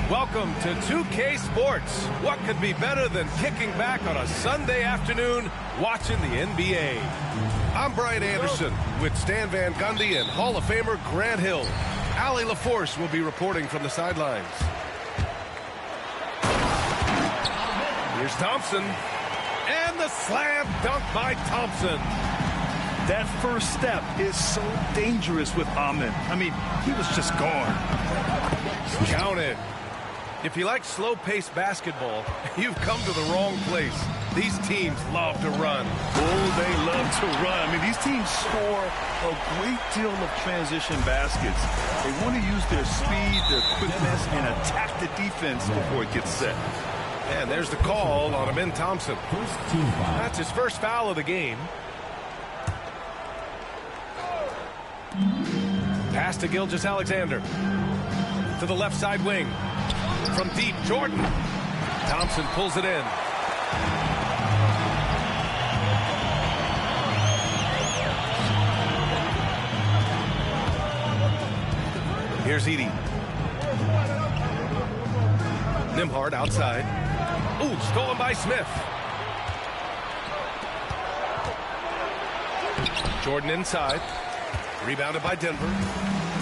Welcome to 2K Sports. What could be better than kicking back on a Sunday afternoon watching the NBA? I'm Brian Anderson with Stan Van Gundy and Hall of Famer Grant Hill. Allie LaForce will be reporting from the sidelines. Here's Thompson. And the slam dunk by Thompson. That first step is so dangerous with Ahmed. I mean, he was just gone. Count it. If you like slow-paced basketball, you've come to the wrong place. These teams love to run. Oh, they love to run. I mean, these teams score a great deal of transition baskets. They want to use their speed, their quickness, and attack the defense before it gets set. And there's the call on Amin Thompson. That's his first foul of the game. Pass to Gilgeous-Alexander. To the left side wing. From deep, Jordan. Thompson pulls it in. Here's Edey. Nembhard outside. Ooh, stolen by Smith. Jordan inside. Rebounded by Denver.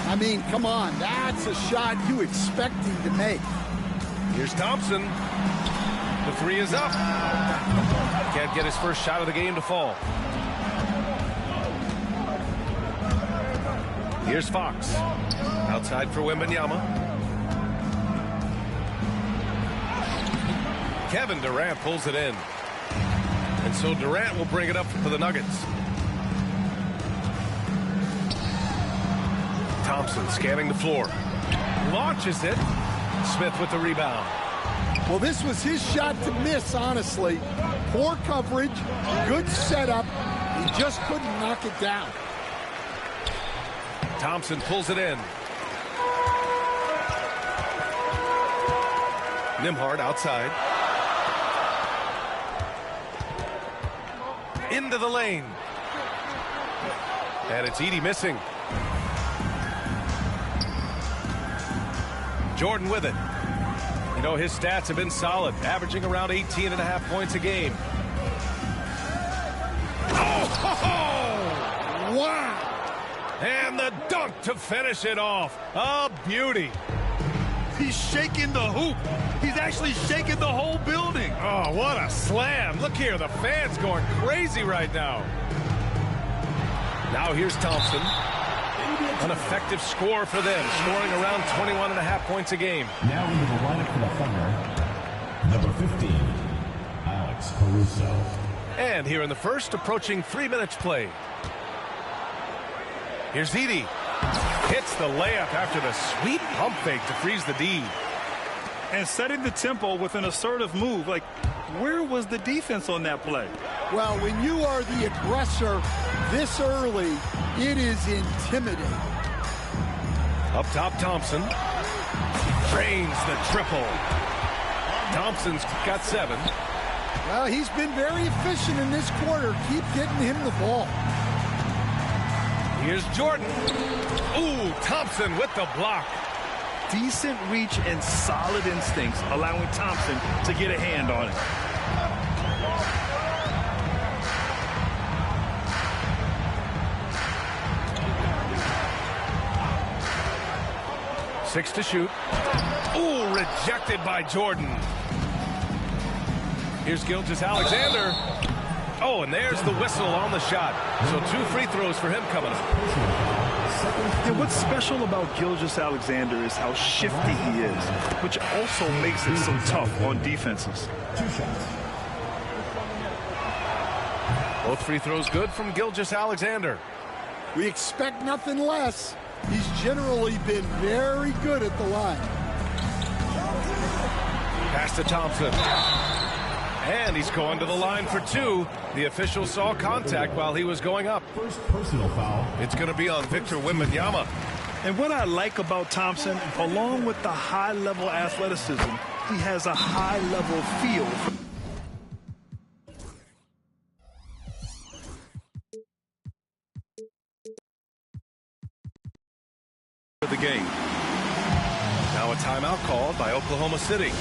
I mean, come on. That's a shot you expect him to make. Here's Thompson. The three is up. Can't get his first shot of the game to fall. Here's Fox. Outside for Wembanyama. Kevin Durant pulls it in. And so Durant will bring it up for the Nuggets. Thompson scanning the floor. Launches it. Smith with the rebound. Well, this was his shot to miss, honestly. Poor coverage, good setup. He just couldn't knock it down. Thompson pulls it in. Nembhard outside. Into the lane. And it's Edey missing. Jordan with it. You know, his stats have been solid, averaging around 18.5 points a game. Oh! Wow! And the dunk to finish it off. A beauty. He's shaking the hoop. He's actually shaking the whole building. Oh, what a slam. Look here, the fans going crazy right now. Now here's Thompson. An effective score for them, scoring around 21.5 points a game. Now into the lineup for the Thunder, number 15, Alex Caruso. And here in the first, approaching 3 minutes play. Here's Edey. Hits the layup after the sweet pump fake to freeze the D. And setting the tempo with an assertive move. Like, where was the defense on that play? Well, when you are the aggressor this early, it is intimidating. Up top, Thompson. Drains the triple. Thompson's got 7. Well, he's been very efficient in this quarter. Keep getting him the ball. Here's Jordan. Ooh, Thompson with the block. Decent reach and solid instincts, allowing Thompson to get a hand on it. Six to shoot. Ooh, rejected by Jordan. Here's Gilgeous-Alexander. Oh, and there's the whistle on the shot. So 2 free throws for him coming up. And what's special about Gilgeous-Alexander is how shifty he is, which also makes it so tough on defenses. Both free throws good from Gilgeous-Alexander. We expect nothing less. He's generally been very good at the line. Pass to Thompson. And he's going to the line for 2. The official saw contact while he was going up. First personal foul. It's going to be on Victor Wembanyama. And what I like about Thompson, along with the high-level athleticism, he has a high-level feel for the game. Now a timeout called by Oklahoma City.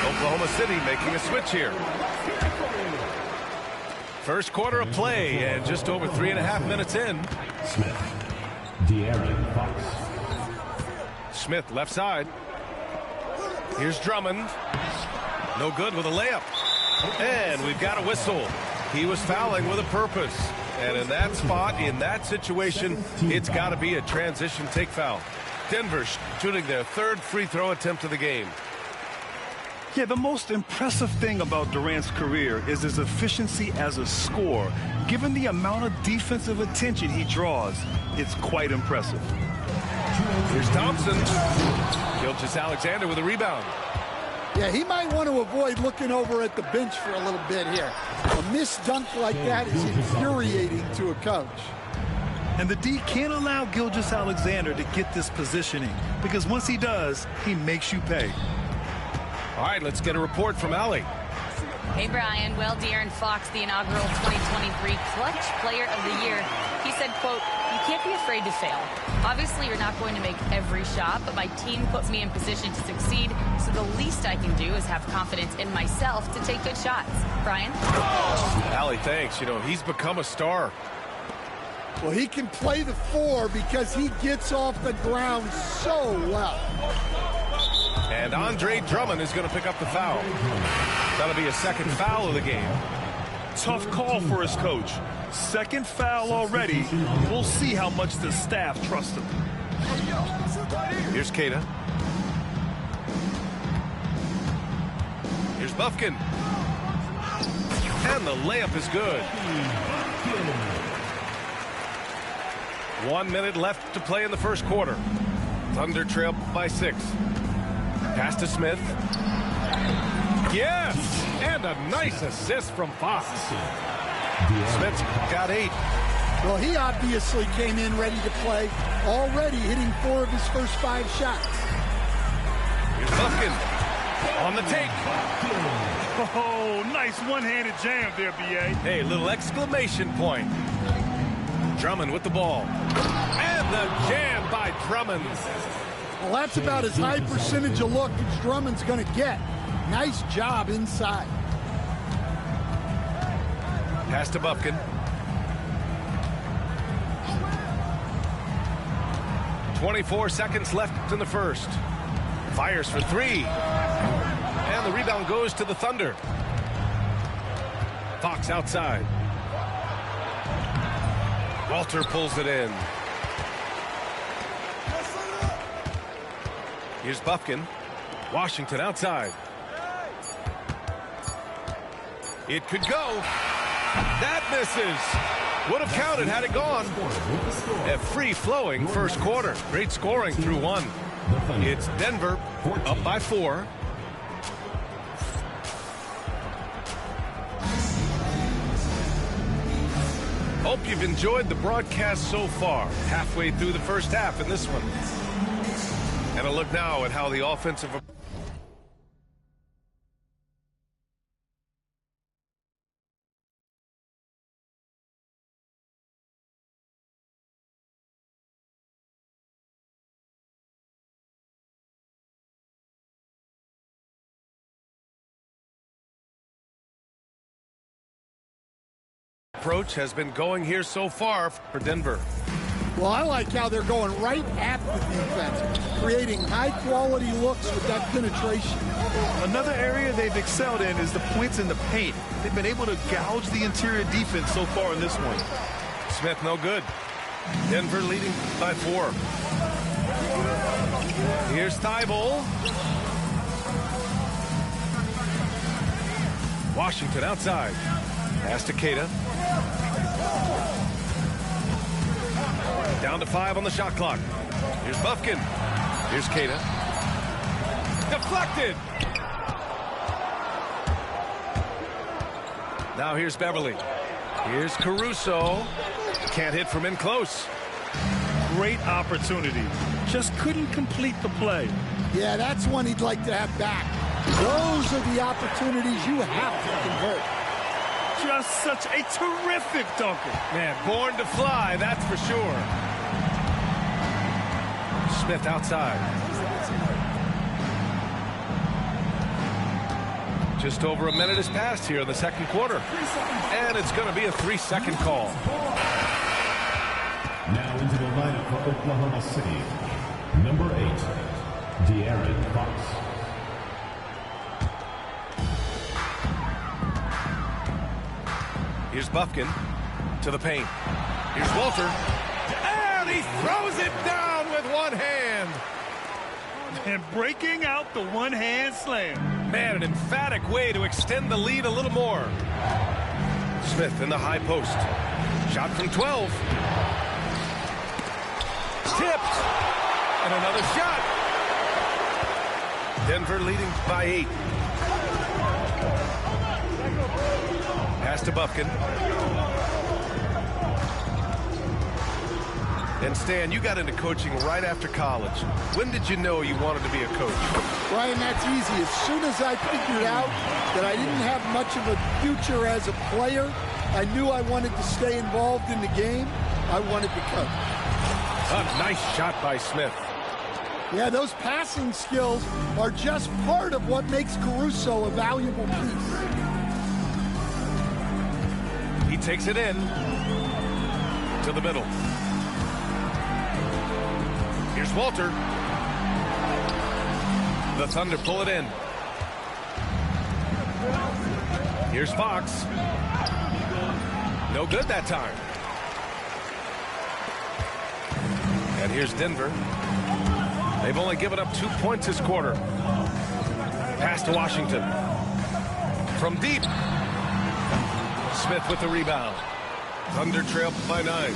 Oklahoma City making a switch here. First quarter of play and just over 3.5 minutes in. Smith. De'Aaron Fox. Smith left side. Here's Drummond. No good with a layup. And we've got a whistle. He was fouling with a purpose. And in that spot, in that situation, it's got to be a transition take foul. Denver shooting their third free throw attempt of the game. Yeah, the most impressive thing about Durant's career is his efficiency as a scorer. Given the amount of defensive attention he draws, it's quite impressive. Here's Thompson. Gilgeous-Alexander with a rebound. Yeah, he might want to avoid looking over at the bench for a little bit here. A missed dunk like that is infuriating to a coach. And the D can't allow Gilgeous-Alexander to get this positioning, because once he does, he makes you pay. All right, let's get a report from Allie. Hey, Brian. Well, De'Aaron Fox, the inaugural 2023 Clutch Player of the Year, he said, quote, "You can't be afraid to fail. Obviously, you're not going to make every shot, but my team puts me in position to succeed, so the least I can do is have confidence in myself to take good shots." Brian? Allie, thanks. You know, he's become a star. Well, he can play the 4 because he gets off the ground so well. And Andre Drummond is going to pick up the foul. That'll be a second foul of the game. Tough call for his coach. Second foul already. We'll see how much the staff trusts him. Here's Queta. Here's Bufkin. And the layup is good. 1 minute left to play in the first quarter. Thunder trail by 6. Pass to Smith. Yes! And a nice assist from Fox. Smith's got 8. Well, he obviously came in ready to play, already hitting 4 of his first 5 shots. Here's Bufkin on the take. Oh, nice one-handed jam there, B.A. Hey, little exclamation point. Drummond with the ball. And the jam by Drummond. Well, that's about as high percentage of look as Drummond's going to get. Nice job inside. Pass to Bufkin. .24 seconds left in the first. Fires for 3. And the rebound goes to the Thunder. Fox outside. Walter pulls it in. Here's Bufkin. Washington outside. It could go. That misses. Would have counted had it gone. A free-flowing first quarter. Great scoring through 1. It's Denver up by 4. Hope you've enjoyed the broadcast so far. Halfway through the first half in this one. And a look now at how the offensive... approach has been going here so far for Denver. Well, I like how they're going right at the defense, creating high-quality looks with that penetration. Another area they've excelled in is the points in the paint. They've been able to gouge the interior defense so far in this one. Smith no good. Denver leading by 4. Here's Thibault. Washington outside. Pass to Queta. Down to 5 on the shot clock. Here's Bufkin. Here's Queta. Deflected. Now here's Beverly. Here's Caruso. Can't hit from in close. Great opportunity. Just couldn't complete the play. Yeah, that's one he'd like to have back. Those are the opportunities you have to convert. Just such a terrific dunker. Man, born to fly, that's for sure. Smith outside. Just over a minute has passed here in the second quarter. And it's going to be a 3-second call. Now into the lineup for Oklahoma City. Number 8, De'Aaron Fox. Here's Bufkin to the paint. Here's Walter. And he throws it down with one hand. And breaking out the one-hand slam. Man, an emphatic way to extend the lead a little more. Smith in the high post. Shot from 12. Tipped. And another shot. Denver leading by 8. Pass to Bufkin. And Stan, you got into coaching right after college. When did you know you wanted to be a coach? Ryan, that's easy. As soon as I figured out that I didn't have much of a future as a player, I knew I wanted to stay involved in the game. I wanted to coach. A nice shot by Smith. Yeah, those passing skills are just part of what makes Caruso a valuable piece. He takes it in to the middle. Here's Walter. The Thunder pull it in. Here's Fox. No good that time. And here's Denver. They've only given up 2 points this quarter. Pass to Washington. From deep. Smith with the rebound. Thunder trail by 9.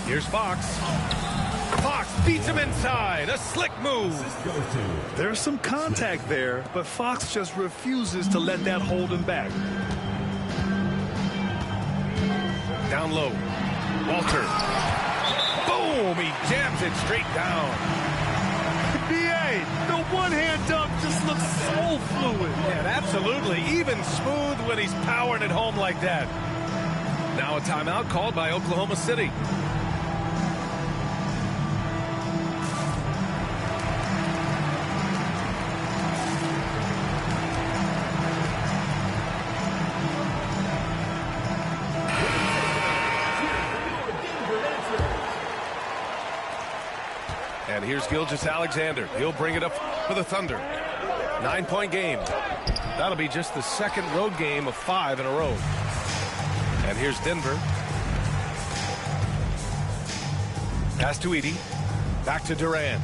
Here's Fox. Fox beats him inside. A slick move. There's some contact there, but Fox just refuses to let that hold him back. Down low. Walter. Boom! He jams it straight down. B.A., the one-hand dunk just looks so fluid. Yeah, absolutely. Even smooth when he's powering it home like that. Now a timeout called by Oklahoma City. And here's Gilgeous-Alexander. He'll bring it up for the Thunder. 9-point game. That'll be just the second road game of 5 in a row. And here's Denver. Pass to Edey. Back to Durant.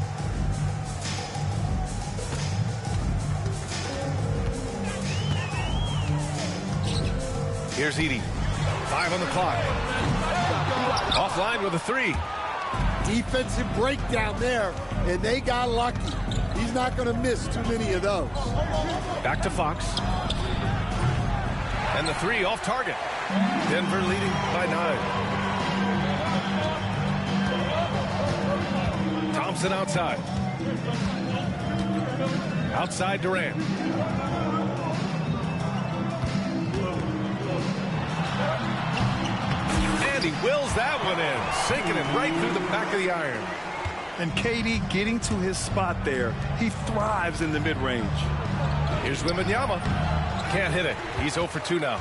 Here's Edey. 5 on the clock. Offline with a 3. Defensive breakdown there, and they got lucky. He's not going to miss too many of those. Back to Fox. And the 3 off target. Denver leading by 9. Thompson outside. Outside Durant. And he wills that one in, sinking it right through the back of the iron. And KD getting to his spot there. He thrives in the mid-range. Here's Wembanyama. Can't hit it. He's 0 for 2 now.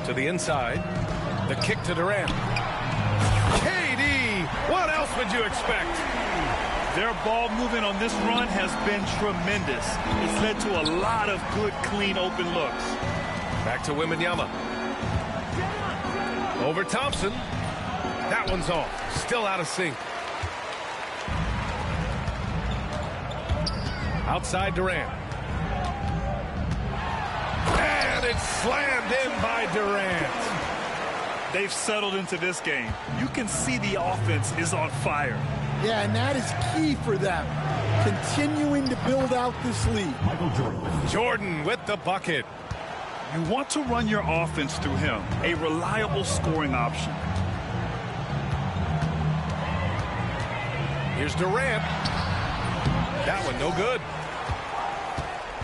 To the inside. The kick to Durant. KD! What else would you expect? Their ball movement on this run has been tremendous. It's led to a lot of good, clean, open looks. Back to Wembanyama. Over Thompson. That one's off. Still out of sync. Outside Durant. And it's slammed in by Durant. They've settled into this game. You can see the offense is on fire. Yeah, and that is key for them. Continuing to build out this lead. Michael Jordan. Jordan with the bucket. You want to run your offense through him, a reliable scoring option. Here's Durant. That one no good.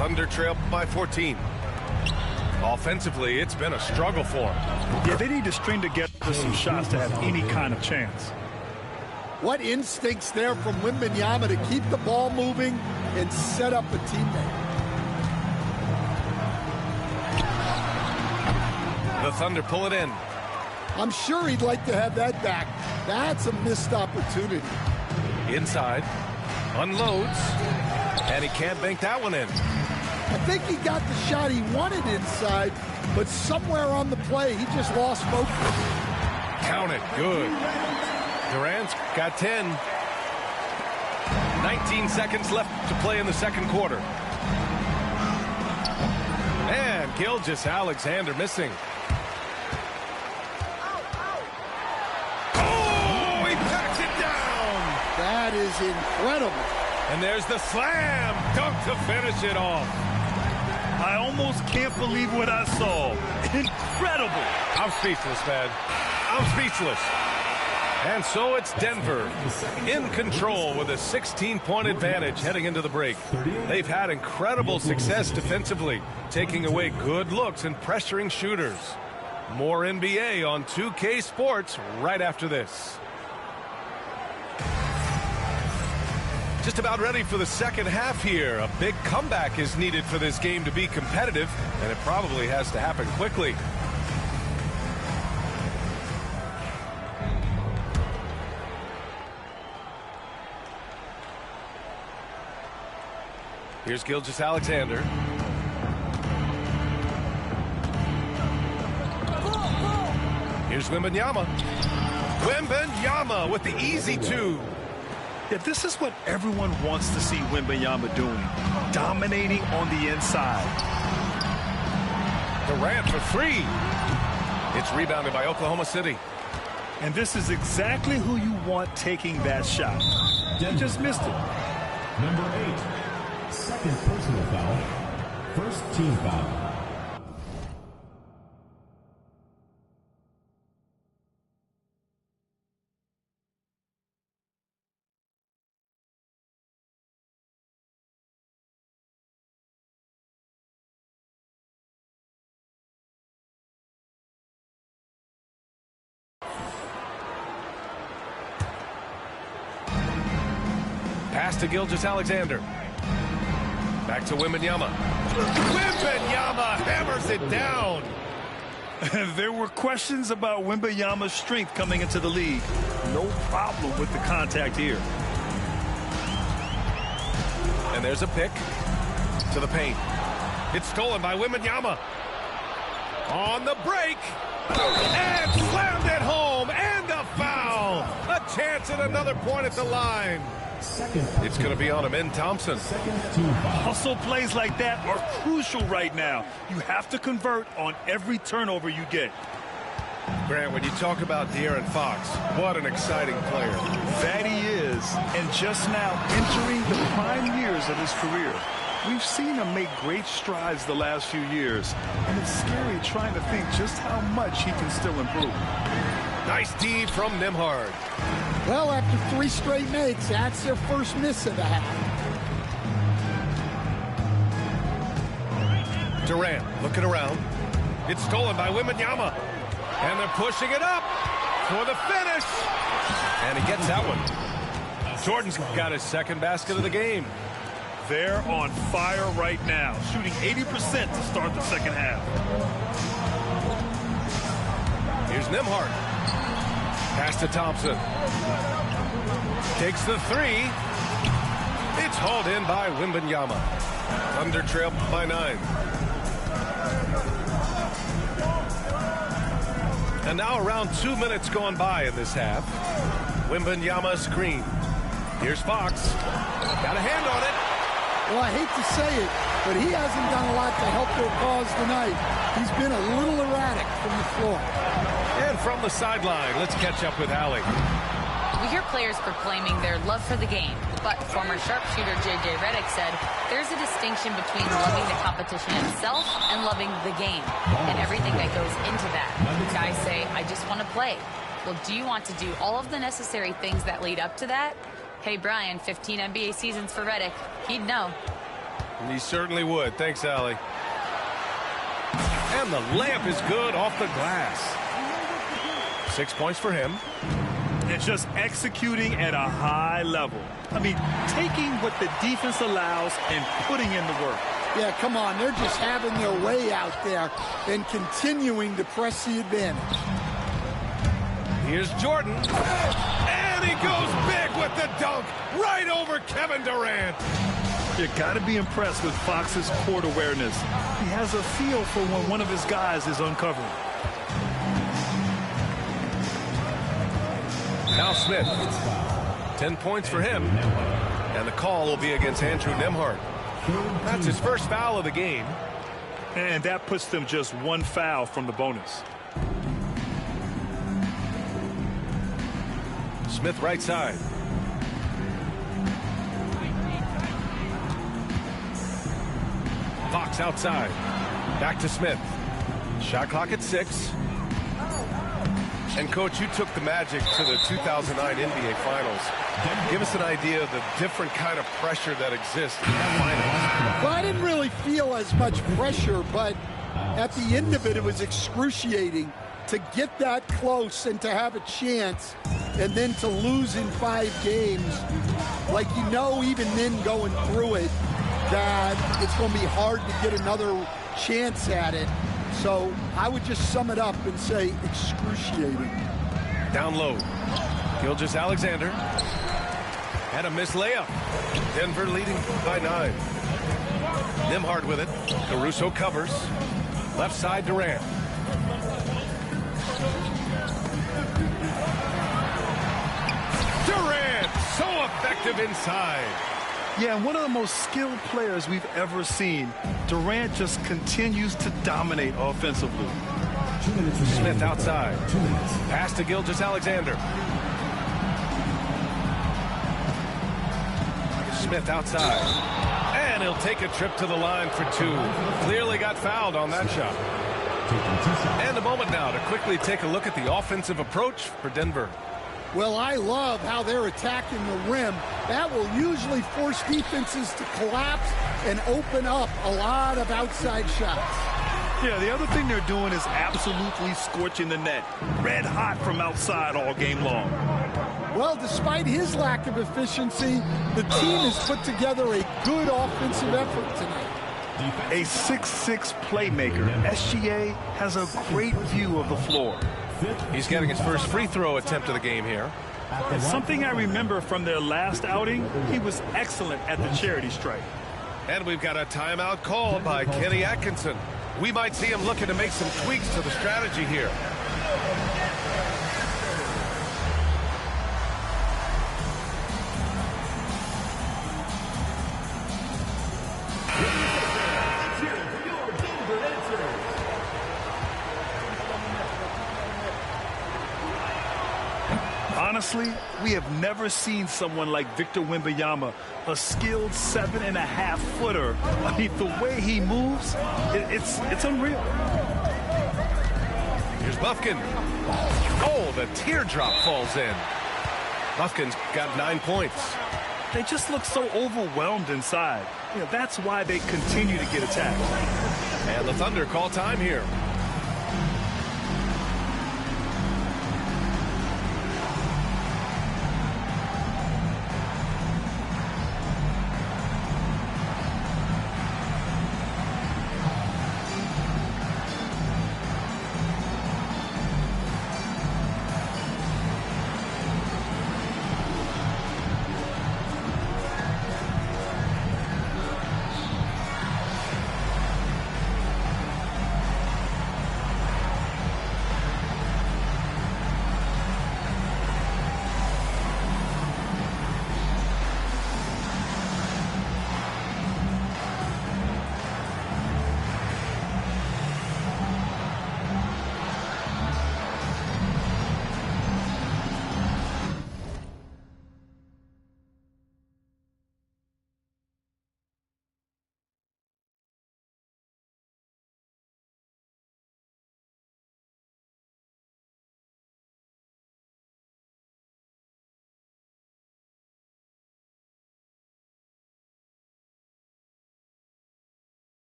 Thunder trail by 14. Offensively, it's been a struggle for them. Yeah, they need to string together some shots to have any kind of chance. What instincts there from Wembanyama to keep the ball moving and set up a teammate. The Thunder pull it in. I'm sure he'd like to have that back. That's a missed opportunity. Inside. Unloads. And he can't bank that one in. I think he got the shot he wanted inside, but somewhere on the play, he just lost focus. Count it. Good. Durant's got 10. 19 seconds left to play in the second quarter. And Gilgeous-Alexander missing. Oh, he packs it down. That is incredible. And there's the slam dunk to finish it off. I almost can't believe what I saw. Incredible. I'm speechless, man. I'm speechless. And so it's Denver in control with a 16-point advantage heading into the break. They've had incredible success defensively, taking away good looks and pressuring shooters. More NBA on 2K Sports right after this. Just about ready for the second half here. A big comeback is needed for this game to be competitive, and it probably has to happen quickly. Here's Gilgeous-Alexander. Here's Wembanyama. Wembanyama with the easy two. Yeah, this is what everyone wants to see Wembanyama doing. Dominating on the inside. Durant for three. It's rebounded by Oklahoma City. And this is exactly who you want taking that shot. He just missed it. Number 8. Second personal foul. First team foul. Pass to Gilgeous-Alexander. Back to Wembanyama. Wembanyama hammers it down. There were questions about Wembanyama's strength coming into the league. No problem with the contact here. And there's a pick to the paint. It's stolen by Wembanyama. On the break. And slammed it home. And a foul. A chance at another point at the line. It's going to be on Amen Thompson. Hustle plays like that are crucial right now. You have to convert on every turnover you get. Grant, when you talk about De'Aaron Fox, what an exciting player. That he is, and just now entering the prime years of his career. We've seen him make great strides the last few years, and it's scary trying to think just how much he can still improve. Nice D from Nembhard. Well, after 3 straight makes, that's their first miss of the half. Durant looking around. It's stolen by Wembanyama. And they're pushing it up for the finish. And he gets that one. Jordan's got his second basket of the game. They're on fire right now, shooting 80% to start the second half. Here's Nembhard. Pass to Thompson. Takes the three. It's hauled in by Wembanyama. Thunder trail by 9. And now around 2 minutes gone by in this half. Wembanyama screen. Here's Fox. Got a hand on it. Well, I hate to say it, but he hasn't done a lot to help their cause tonight. He's been a little erratic from the floor. And from the sideline, let's catch up with Allie. We hear players proclaiming their love for the game, but former sharpshooter J.J. Redick said there's a distinction between loving the competition itself and loving the game and everything that goes into that. Guys say, I just want to play. Well, do you want to do all of the necessary things that lead up to that? Hey, Brian, 15 NBA seasons for Redick. He'd know. He certainly would. Thanks, Allie. And the layup is good off the glass. 6 points for him. And just executing at a high level. I mean, taking what the defense allows and putting in the work. Yeah, come on. They're just having their way out there and continuing to press the advantage. Here's Jordan. And he goes big with the dunk right over Kevin Durant. You got to be impressed with Fox's court awareness. He has a feel for when one of his guys is uncovering. Now Smith. 10 points for him. And the call will be against Andrew Nembhard. That's his first foul of the game. And that puts them just one foul from the bonus. Smith right side. Fox outside. Back to Smith. Shot clock at 6. And, Coach, you took the Magic to the 2009 NBA Finals. Give us an idea of the different kind of pressure that exists in the finals. Well, I didn't really feel as much pressure, but at the end of it, it was excruciating to get that close and to have a chance and then to lose in 5 games. Like, you know, even then going through it, that it's going to be hard to get another chance at it. So I would just sum it up and say excruciating. Down low. Gilgeous-Alexander. And a missed layup. Denver leading by 9. Nembhard with it. Caruso covers. Left side Durant. Durant, so effective inside. Yeah, and one of the most skilled players we've ever seen. Durant just continues to dominate offensively. Smith outside. Pass to Gilgeous-Alexander. Smith outside. And he'll take a trip to the line for 2. Clearly got fouled on that shot. And a moment now to quickly take a look at the offensive approach for Denver. Well, I love how they're attacking the rim. That will usually force defenses to collapse and open up a lot of outside shots. Yeah, the other thing they're doing is absolutely scorching the net. Red hot from outside all game long. Well, despite his lack of efficiency, the team has put together a good offensive effort tonight. A 6'6" playmaker, SGA has a great view of the floor. He's getting his first free throw attempt of the game here. Something I remember from their last outing, he was excellent at the charity stripe. And we've got a timeout called by Kenny Atkinson. We might see him looking to make some tweaks to the strategy here. Honestly, we have never seen someone like Victor Wembanyama, a skilled 7.5-footer. I mean, the way he moves, it's unreal. Here's Bufkin. Oh, the teardrop falls in. Bufkin's got 9 points. They just look so overwhelmed inside. You know, that's why they continue to get attacked. And the Thunder call time here.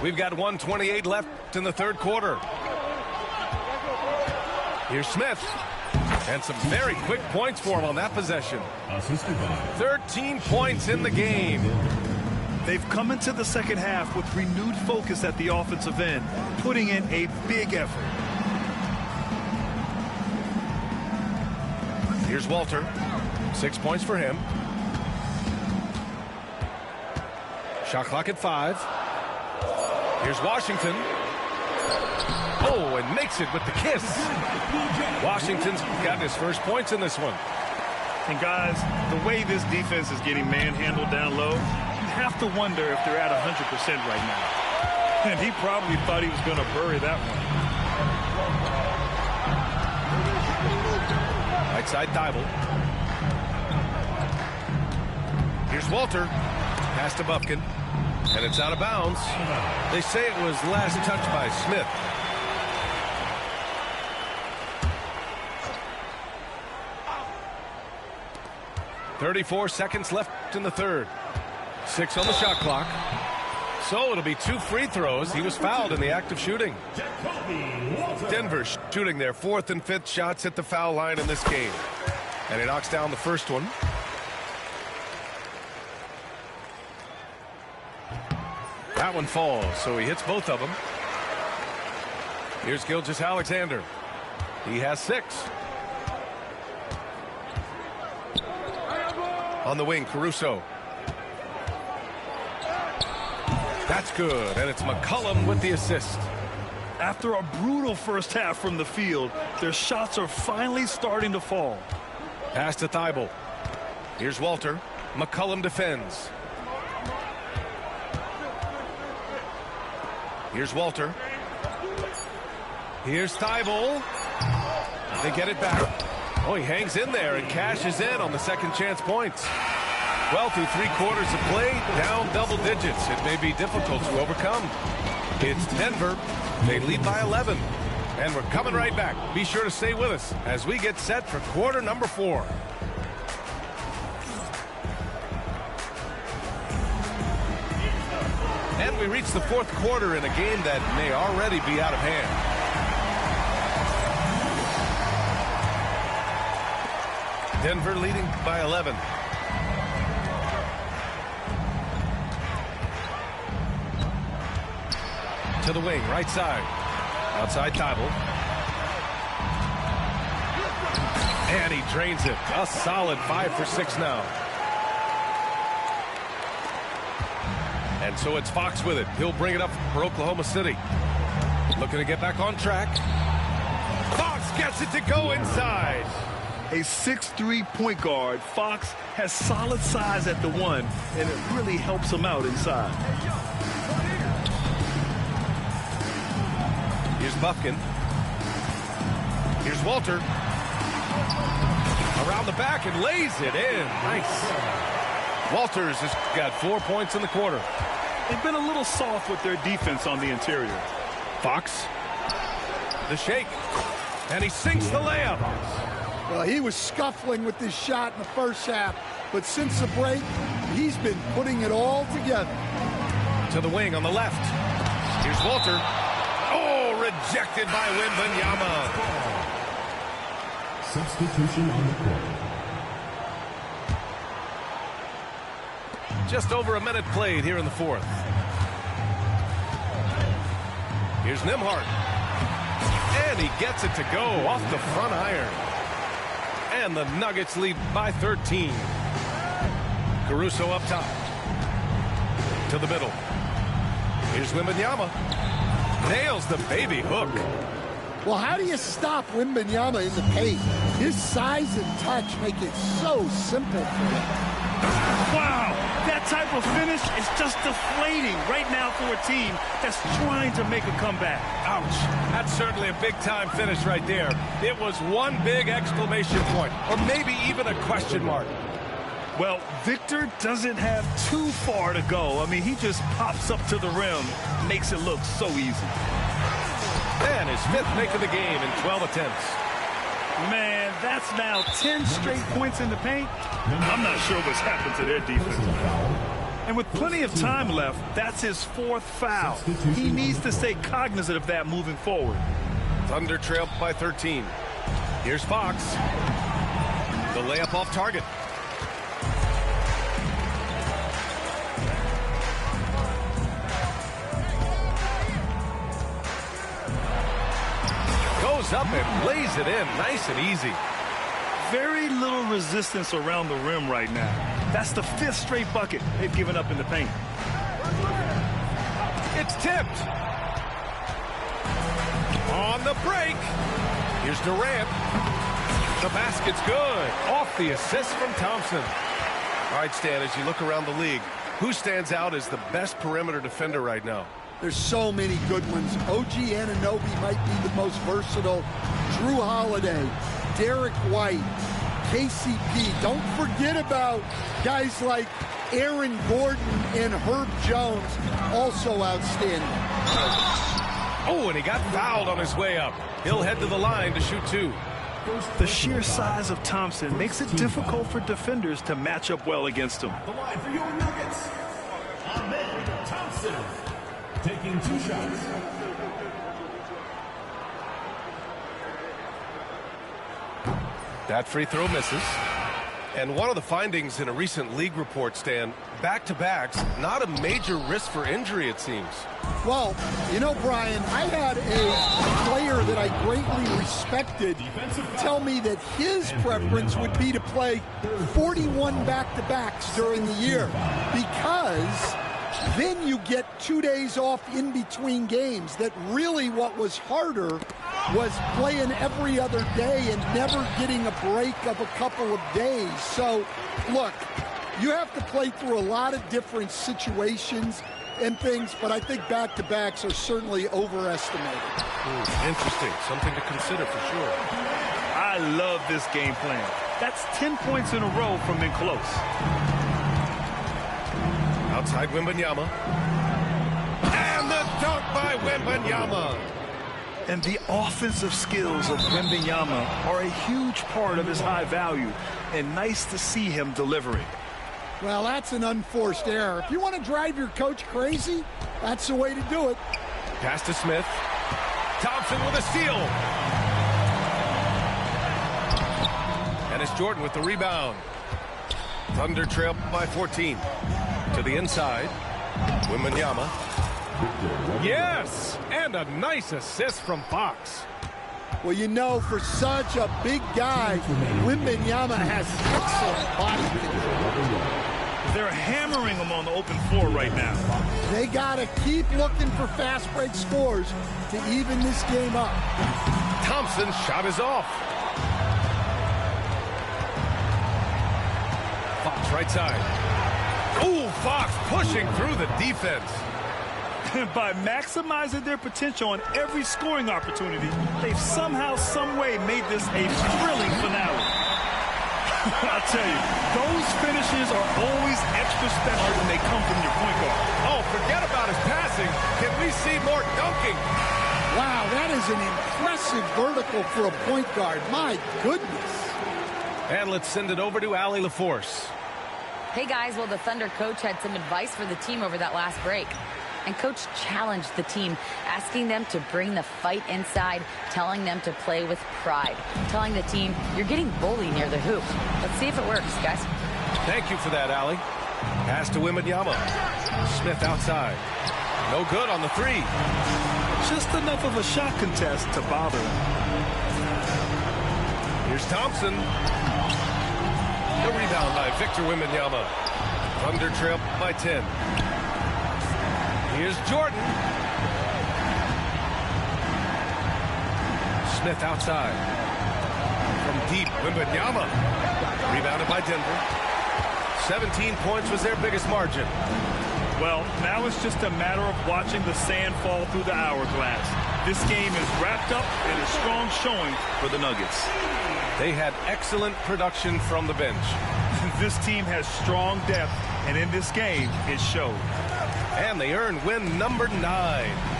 We've got 1:28 left in the third quarter. Here's Smith. And some very quick points for him on that possession. 13 points in the game. They've come into the second half with renewed focus at the offensive end, putting in a big effort. Here's Walter. 6 points for him. Shot clock at 5. Here's Washington. Oh, and makes it with the kiss. Washington's got his first points in this one. And guys, the way this defense is getting manhandled down low, you have to wonder if they're at 100% right now. And he probably thought he was going to bury that one. Right side, Thibault. Here's Walter. Pass to Bufkin. And it's out of bounds. They say it was last touched by Smith. .34 seconds left in the third. 6 on the shot clock. So it'll be 2 free throws. He was fouled in the act of shooting. Denver shooting their 4th and 5th shots at the foul line in this game. And he knocks down the first one. That one falls, so he hits both of them. Here's Gilgeous-Alexander. He has 6. On the wing, Caruso. That's good, and it's McCollum with the assist. After a brutal first half from the field, their shots are finally starting to fall. Pass to Thibault. Here's Walter. McCollum defends. Here's Walter. Here's Thibault. They get it back. Oh, he hangs in there and cashes in on the second chance points. Well, through 3 quarters of play, down double digits. It may be difficult to overcome. It's Denver. They lead by 11. And we're coming right back. Be sure to stay with us as we get set for quarter number 4. And we reach the 4th quarter in a game that may already be out of hand. Denver leading by 11. To the wing, right side. Outside Thibault. And he drains it. A solid 5 for 6 now. And so it's Fox with it. He'll bring it up for Oklahoma City. Looking to get back on track. Fox gets it to go inside. A 6'3" point guard, Fox has solid size at the 1, and it really helps him out inside. Here's Bufkin. Here's Walter. Around the back and lays it in. Nice. Walters has got 4 points in the quarter. They've been a little soft with their defense on the interior. Fox. The shake. And he sinks the layup. Well, he was scuffling with this shot in the first half, but since the break, he's been putting it all together. To the wing on the left. Here's Walter. Oh, rejected by Wembanyama. Substitution on the court. Just over a minute played here in the 4th. Here's Nembhard. And he gets it to go off the front iron. And the Nuggets lead by 13. Caruso up top. To the middle. Here's Wembanyama. Nails the baby hook. Well, how do you stop Wembanyama in the paint? His size and touch make it so simple for him. Wow, that type of finish is just deflating right now for a team that's trying to make a comeback. Ouch. That's certainly a big-time finish right there. It was one big exclamation point, or maybe even a question mark. Well, Victor doesn't have too far to go. I mean, he just pops up to the rim, makes it look so easy. And his 5th make of the game in 12 attempts. Man, that's now 10 straight points in the paint. I'm not sure what's happened to their defense. And with plenty of time left, that's his 4th foul. He needs to stay cognizant of that moving forward. Thunder trail by 13. Here's Fox. The layup off target. Goes up and lays it in nice and easy. Very little resistance around the rim right now. That's the 5th straight bucket they've given up in the paint. It's tipped. On the break. Here's Durant. The basket's good. Off the assist from Thompson. All right, Stan, as you look around the league, who stands out as the best perimeter defender right now? There's so many good ones. OG Anunoby might be the most versatile. Drew Holiday, Derek White, KCP. Don't forget about guys like Aaron Gordon and Herb Jones, also outstanding. Oh, and he got fouled on his way up. He'll head to the line to shoot 2. The sheer size of Thompson makes it difficult for defenders to match up well against him. The line for your Nuggets, Ahmed Thompson, taking 2 shots. That free throw misses. And one of the findings in a recent league report, Stan, back-to-backs, not a major risk for injury, it seems. Well, you know, Brian, I had a player that I greatly respected tell me that his preference would be to play 41 back-to-backs during the year because then you get 2 days off in between games. That really what was harder was playing every other day and never getting a break of a couple of days. So, look, you have to play through a lot of different situations and things, but I think back-to-backs are certainly overestimated. Interesting. Something to consider for sure. I love this game plan. That's 10 points in a row from in close. Outside Wembanyama. And the dunk by Wembanyama. And the offensive skills of Wembanyama are a huge part of his high value, and nice to see him delivering. Well, that's an unforced error. If you want to drive your coach crazy, that's the way to do it. Pass to Smith. Thompson with a steal. And it's Jordan with the rebound. Thunder trail by 14. To the inside. Wembanyama. Yes! And a nice assist from Fox. Well, you know, for such a big guy, Wembanyama has excellent body control. They're hammering him on the open floor right now. They got to keep looking for fast break scores to even this game up. Thompson's shot is off. Fox right side. Ooh, Fox pushing through the defense. By maximizing their potential on every scoring opportunity, they've somehow, some way made this a thrilling finale. I'll tell you, those finishes are always extra special when they come from your point guard. Oh, forget about his passing. Can we see more dunking? Wow, that is an impressive vertical for a point guard. My goodness. And let's send it over to Allie LaForce. Hey, guys, well, the Thunder coach had some advice for the team over that last break. And coach challenged the team, asking them to bring the fight inside, telling them to play with pride, telling the team, you're getting bullied near the hoop. Let's see if it works, guys. Thank you for that, Allie. Pass to Wembanyama. Smith outside. No good on the 3. Just enough of a shot contest to bother him. Here's Thompson. The rebound by Victor Wembanyama. Thunder trail by 10. Here's Jordan. Smith outside. From deep, Wembanyama. Rebounded by Denver. 17 points was their biggest margin. Well, now it's just a matter of watching the sand fall through the hourglass. This game is wrapped up in a strong showing for the Nuggets. They had excellent production from the bench. This team has strong depth, and in this game, it showed. And they earned win number 9.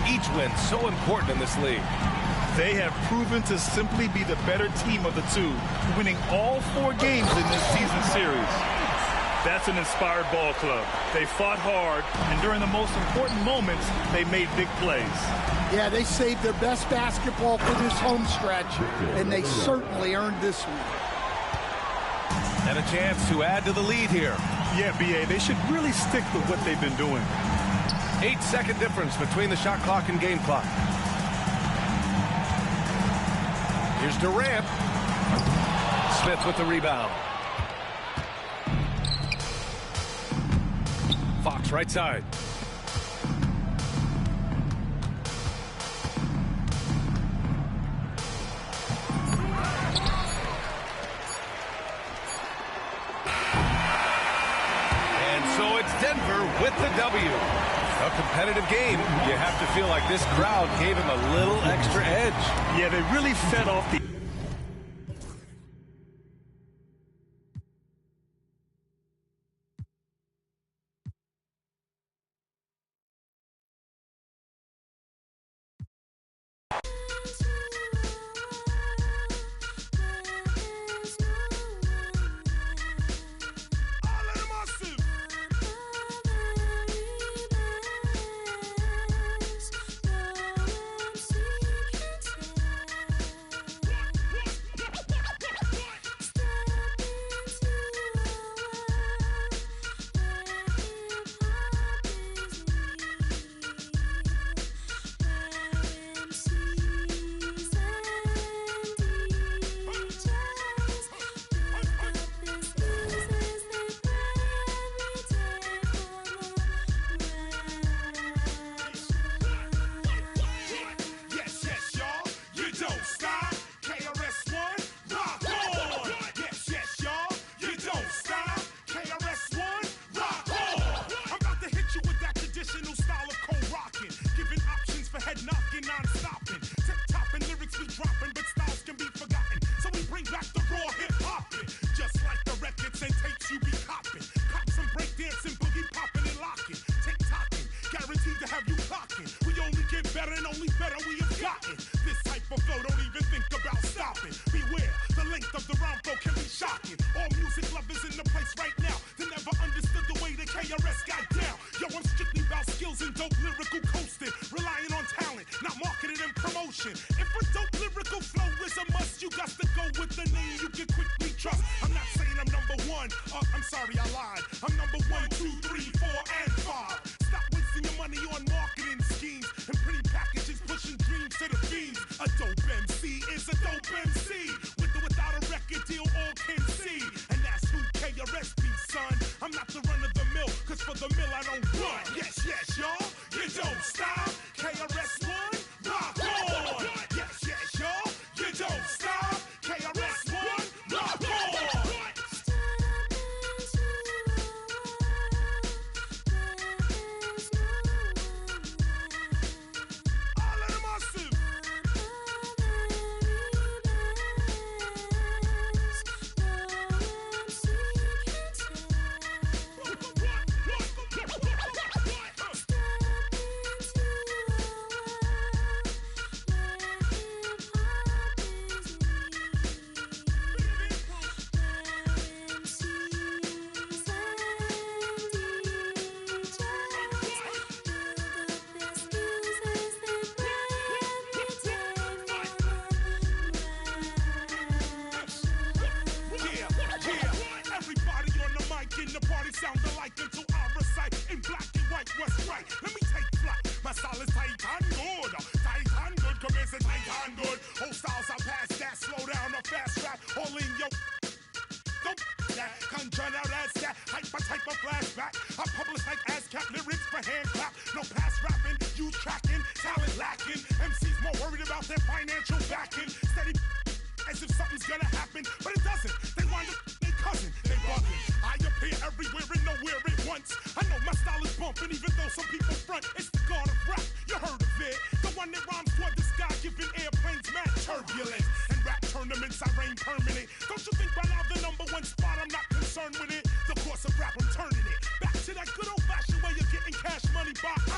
Each win so important in this league. They have proven to simply be the better team of the two, winning all 4 games in this season series. That's an inspired ball club. They fought hard, and during the most important moments, they made big plays. Yeah, they saved their best basketball for this home stretch, and they certainly earned this one. And a chance to add to the lead here. Yeah, B.A., they should really stick with what they've been doing. 8-second difference between the shot clock and game clock. Here's Durant. Smith with the rebound. Fox right side. And so it's Denver with the W. A competitive game. You have to feel like this crowd gave him a little extra edge. Yeah, they really fed off the...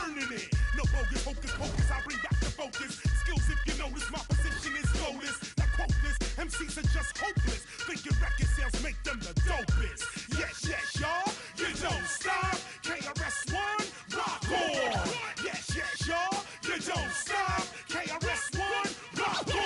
Earning it. No bogus hocus pocus, I bring back the focus. Skills if you notice my position. MCs are just hopeless. Thinking record sales make them the dopest. Yes, yes, y'all, you don't stop. KRS-One, rock on. Yes, yes, y'all, you don't stop. KRS-One, rock on.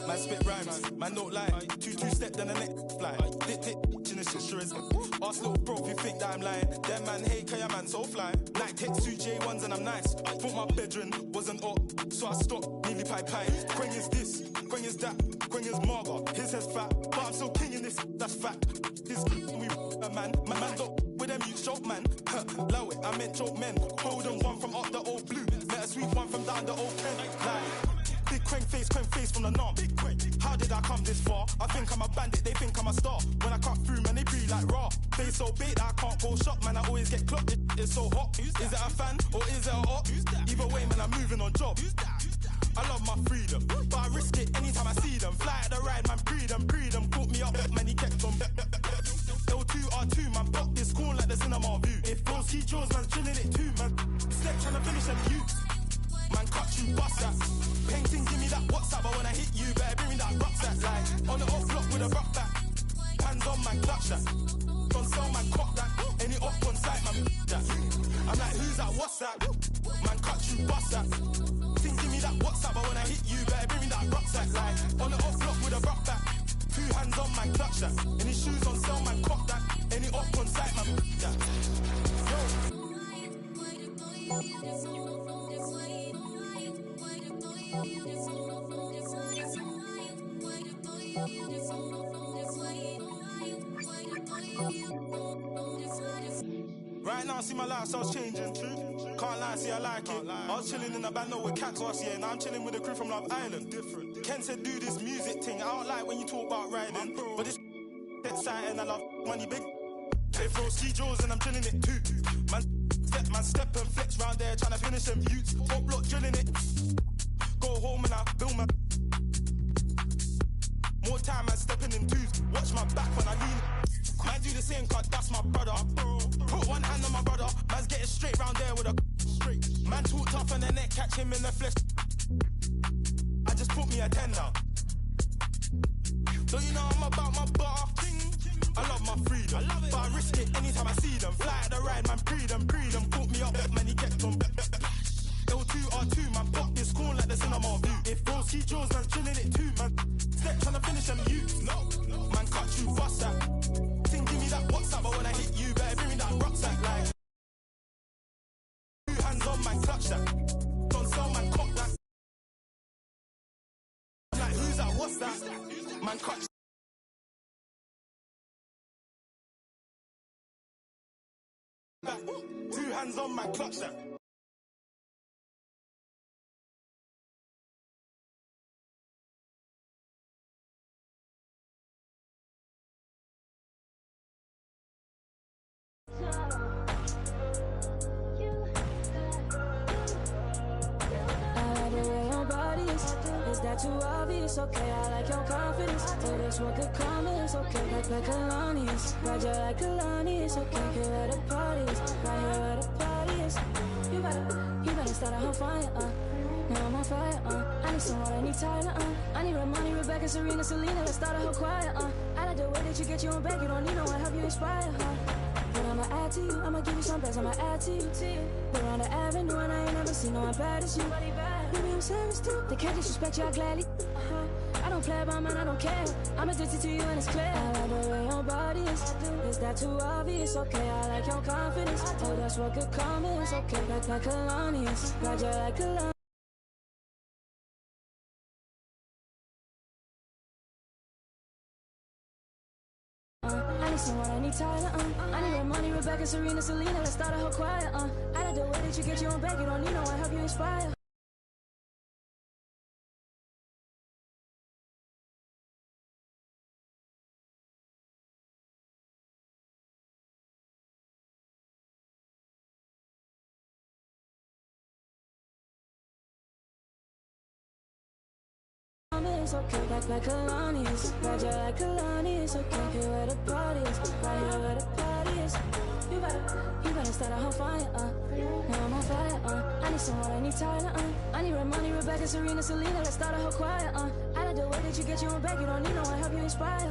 Man spit rhymes, man don't lie. Two-step then the next fly. Hit in the shit sure is. Ask little bro if you think that I'm lying. Them man hate cause your man so fly. Like take two J1s and I'm nice. Thought my bedroom wasn't up, so I stopped, nearly pie. Quang is this, Quang is that, Quang is Marga. His head's fat, but I'm still king in this, that's fact. This we a man don't with them you choke man. Low it, I meant choke men. Hold them one from up the old blue. Met a sweet one from down the old pen. Like big Quang face from the norm. How did I come this far? I think I'm a bandit, they think I'm a star. When I cut through, man, they breathe like raw. Face so big that I can't go shop, man, I always get clocked. It's so hot. Is it a fan or is it a op? Either way, man, I'm moving on job. I love my freedom, but I risk it anytime I see them. Fly at the ride, man, pre them. Caught me up, man, he kept on. L2R2, man, pop this corn like the cinema view. If bros keep yours, man's chilling it too, man. Step trying to finish them youths. Man, cut you, bust that. Painting, give me that WhatsApp, but when I hit you, better bring me that rucksack. Like, on the off block with a rock back. Hands on, man, clutch that. Don't sell, man, cock that. Any off on site, man, that. I'm like, who's that, what's that? Man, cut you, bust that. Think, give me that WhatsApp, but when I hit you, better bring me that rucksack. Like, on the off block with a rock back. Two hands on, man, clutch that. Any shoes on sale, man, cock that. Any off on site, man, that. Yo. Right now, I see my lifestyle's changing. Can't lie, see I like it. I was chilling in a band with cats last year. Now I'm chilling with a crew from Love Island. Different. Ken said do this music thing. I don't like when you talk about riding, but this exciting. I love money big. They throw ski jaws and I'm chilling it too. Man step and flex round there trying to finish them youths. Top block drilling it. Go home and I build my. More time man stepping in twos. Watch my back when I lean. Man do the same cause that's my brother. Put one hand on my brother. Man's getting straight round there with a straight. Man talk tough on the neck, catch him in the flesh. I just put me a 10 down. Don't you know I'm about my bar? I love my freedom, but I risk it anytime I see them. Fly at the ride, man, pre them. Caught me up, man, he kept on. L2R2, man, pop this corn like the cinema view. If bros keep yours, man's chilling it too, man. Step trying to finish them youths. No, man, cut you, bust that. Think, give me that WhatsApp, but when I hit you, better bring me that rucksack. Like, two hands on, man, clutch that. Don't sell, man, cock that. Like, who's that, what's that? Man, cut. Back. 2 hands on, man, clutch that. Is that too obvious? Okay, I like your confidence. So this what could come is okay. Like Kalani is, Roger like Kalani is okay. Here where the party is, right here where the party is. You better start a whole fire, Now I'm on fire, I need someone, I need Tyler, I need Ramani, Rebecca, Serena, Selena, let's start a whole choir, I like the way that you get you on back, you don't need no one, help you inspire, But I'ma add to you, I'ma give you some best, I'ma add to you, We're on the avenue and I ain't never seen no one bad as you. Maybe I'm serious too, they can't disrespect you, I gladly, I don't play about mine, I don't care, I'm addicted to you and it's clear. I like the way your body is that too obvious? Okay, I like your confidence, oh that's what good comments, okay, like Kalani's, got you like Kalani. I need someone, I need Tyler, I need Ramani, Rebecca, Serena, Selena, let's start a whole choir, I like the way that you get you on back, you don't need no one, help you inspire. It's okay, like Kalani's, got you like Kalani's, okay, here where the party is, right here where the party is. You better start a whole fire, now I'm on fire, I need someone, I need Tyler, I need Ramani, Rebecca, Serena, Selena, let's start a whole choir, I like the way that you get you on back, you don't need no one, help you inspire,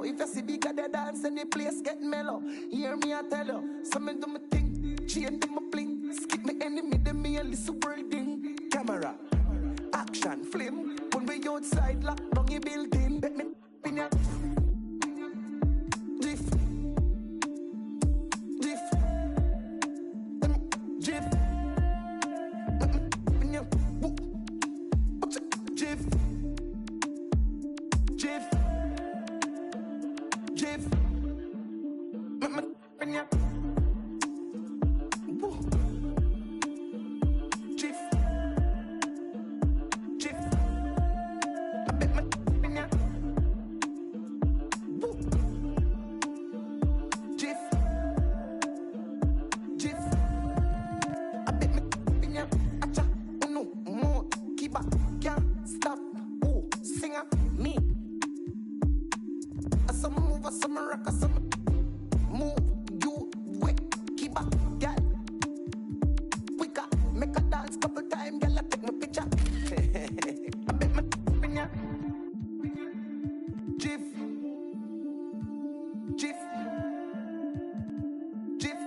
If you see bigger the dance and the place get mellow, hear me I tell you, something do me think, chain do me bling, skip me enemy, them me a little breathing. Camera, action, flame, when we outside lock down your building, bet me in ya. Drift, drift, drift, in ya, drift, drift. Jiff, in ya. Jiff, Jiff, I bet my in ya. Jiff, Jiff, I bet my in ya. Acha, no more, keep up, can't stop. Oh, singer, me. Some move, some rock, some move. You wait, keep up, girl. We got make a dance couple times, girl. I take my picture. I bet my in ya. Jiff, Jiff, Jiff.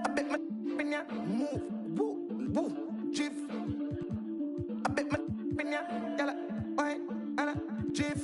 I bet my in ya. Move, woo, woo, Jiff. I bet my in ya, girl. Why, Anna, Jiff.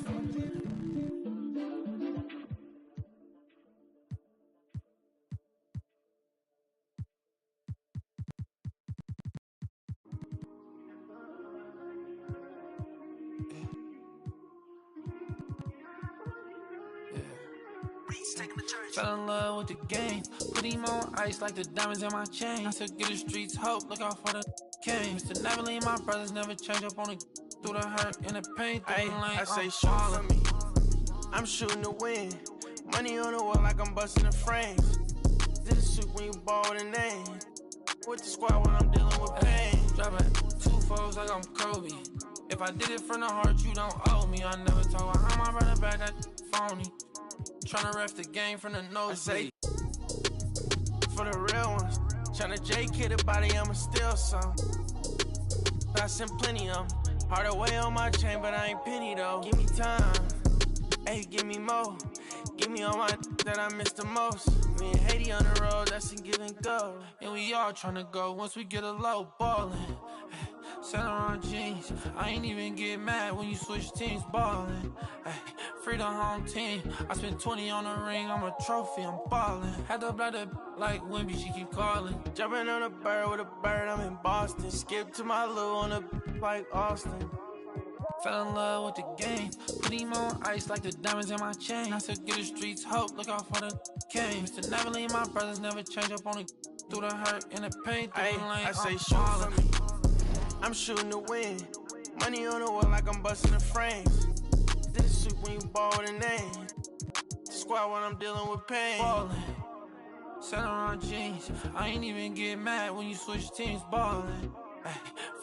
Fell in love with the game, put him on ice like the diamonds in my chain. I said, give the streets hope, look out for the came. Mr. Never leave my brothers, never change up on the through the hurt and the pain. I say shoot for me, I'm shooting to win. Money on the wall like I'm busting the frames. Did a suit when you ball with a name. With the squad when I'm dealing with pain. Dropping 2 foes like I'm Kobe. If I did it from the heart, you don't owe me. I never talk about how my brother back, that phony. Tryna ref the game from the nose. I say for the real ones, Tryna J-kid a body, I'ma steal some. I sent plenty of them. Hard away on my chain, but I ain't penny though. Give me time, hey, give me more. Give me all my that I miss the most. Me and Haiti on the road, that's a give and go. And we all tryna go once we get a low ballin'. Saint Laurent jeans, I ain't even get mad when you switch teams ballin'. Free the home team, I spent 20 on a ring, I'm a trophy, I'm ballin'. Had to blood like Wimby, she keep calling. Jumping on a bird with a bird, I'm in Boston. Skip to my loo on a like Austin. Fell in love with the game, put him on ice like the diamonds in my chain. I said get the streets hope, look out for the game. Mr. Never leave my brothers, never change up on the through the hurt and the pain, through the lane. I say shoot for me, I'm shooting to win. Money on the wall like I'm busting the frames. This soup when you ball with a name. Squad when I'm dealing with pain. Ballin', Saint Laurent jeans, I ain't even get mad when you switch teams ballin'.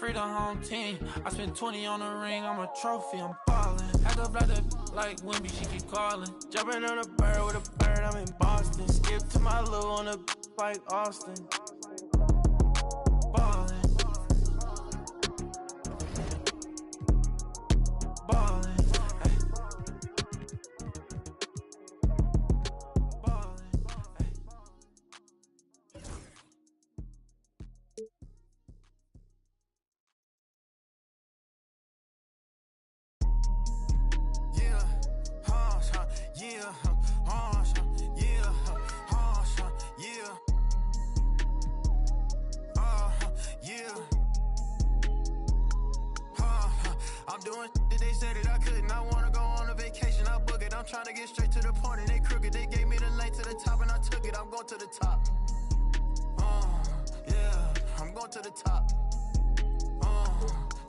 Free the home team, I spent 20 on a ring, I'm a trophy, I'm ballin'. Had to blood like Wimby, she keep calling. Jumping on a bird with a bird, I'm in Boston. Skip to my loo on a like Austin. Ballin', ballin'. I'm doing that they said that I couldn't. I wanna go on a vacation, I book it. I'm trying to get straight to the point and they crooked. They gave me the lane to the top and I took it. I'm going to the top. Yeah, I'm going to the top.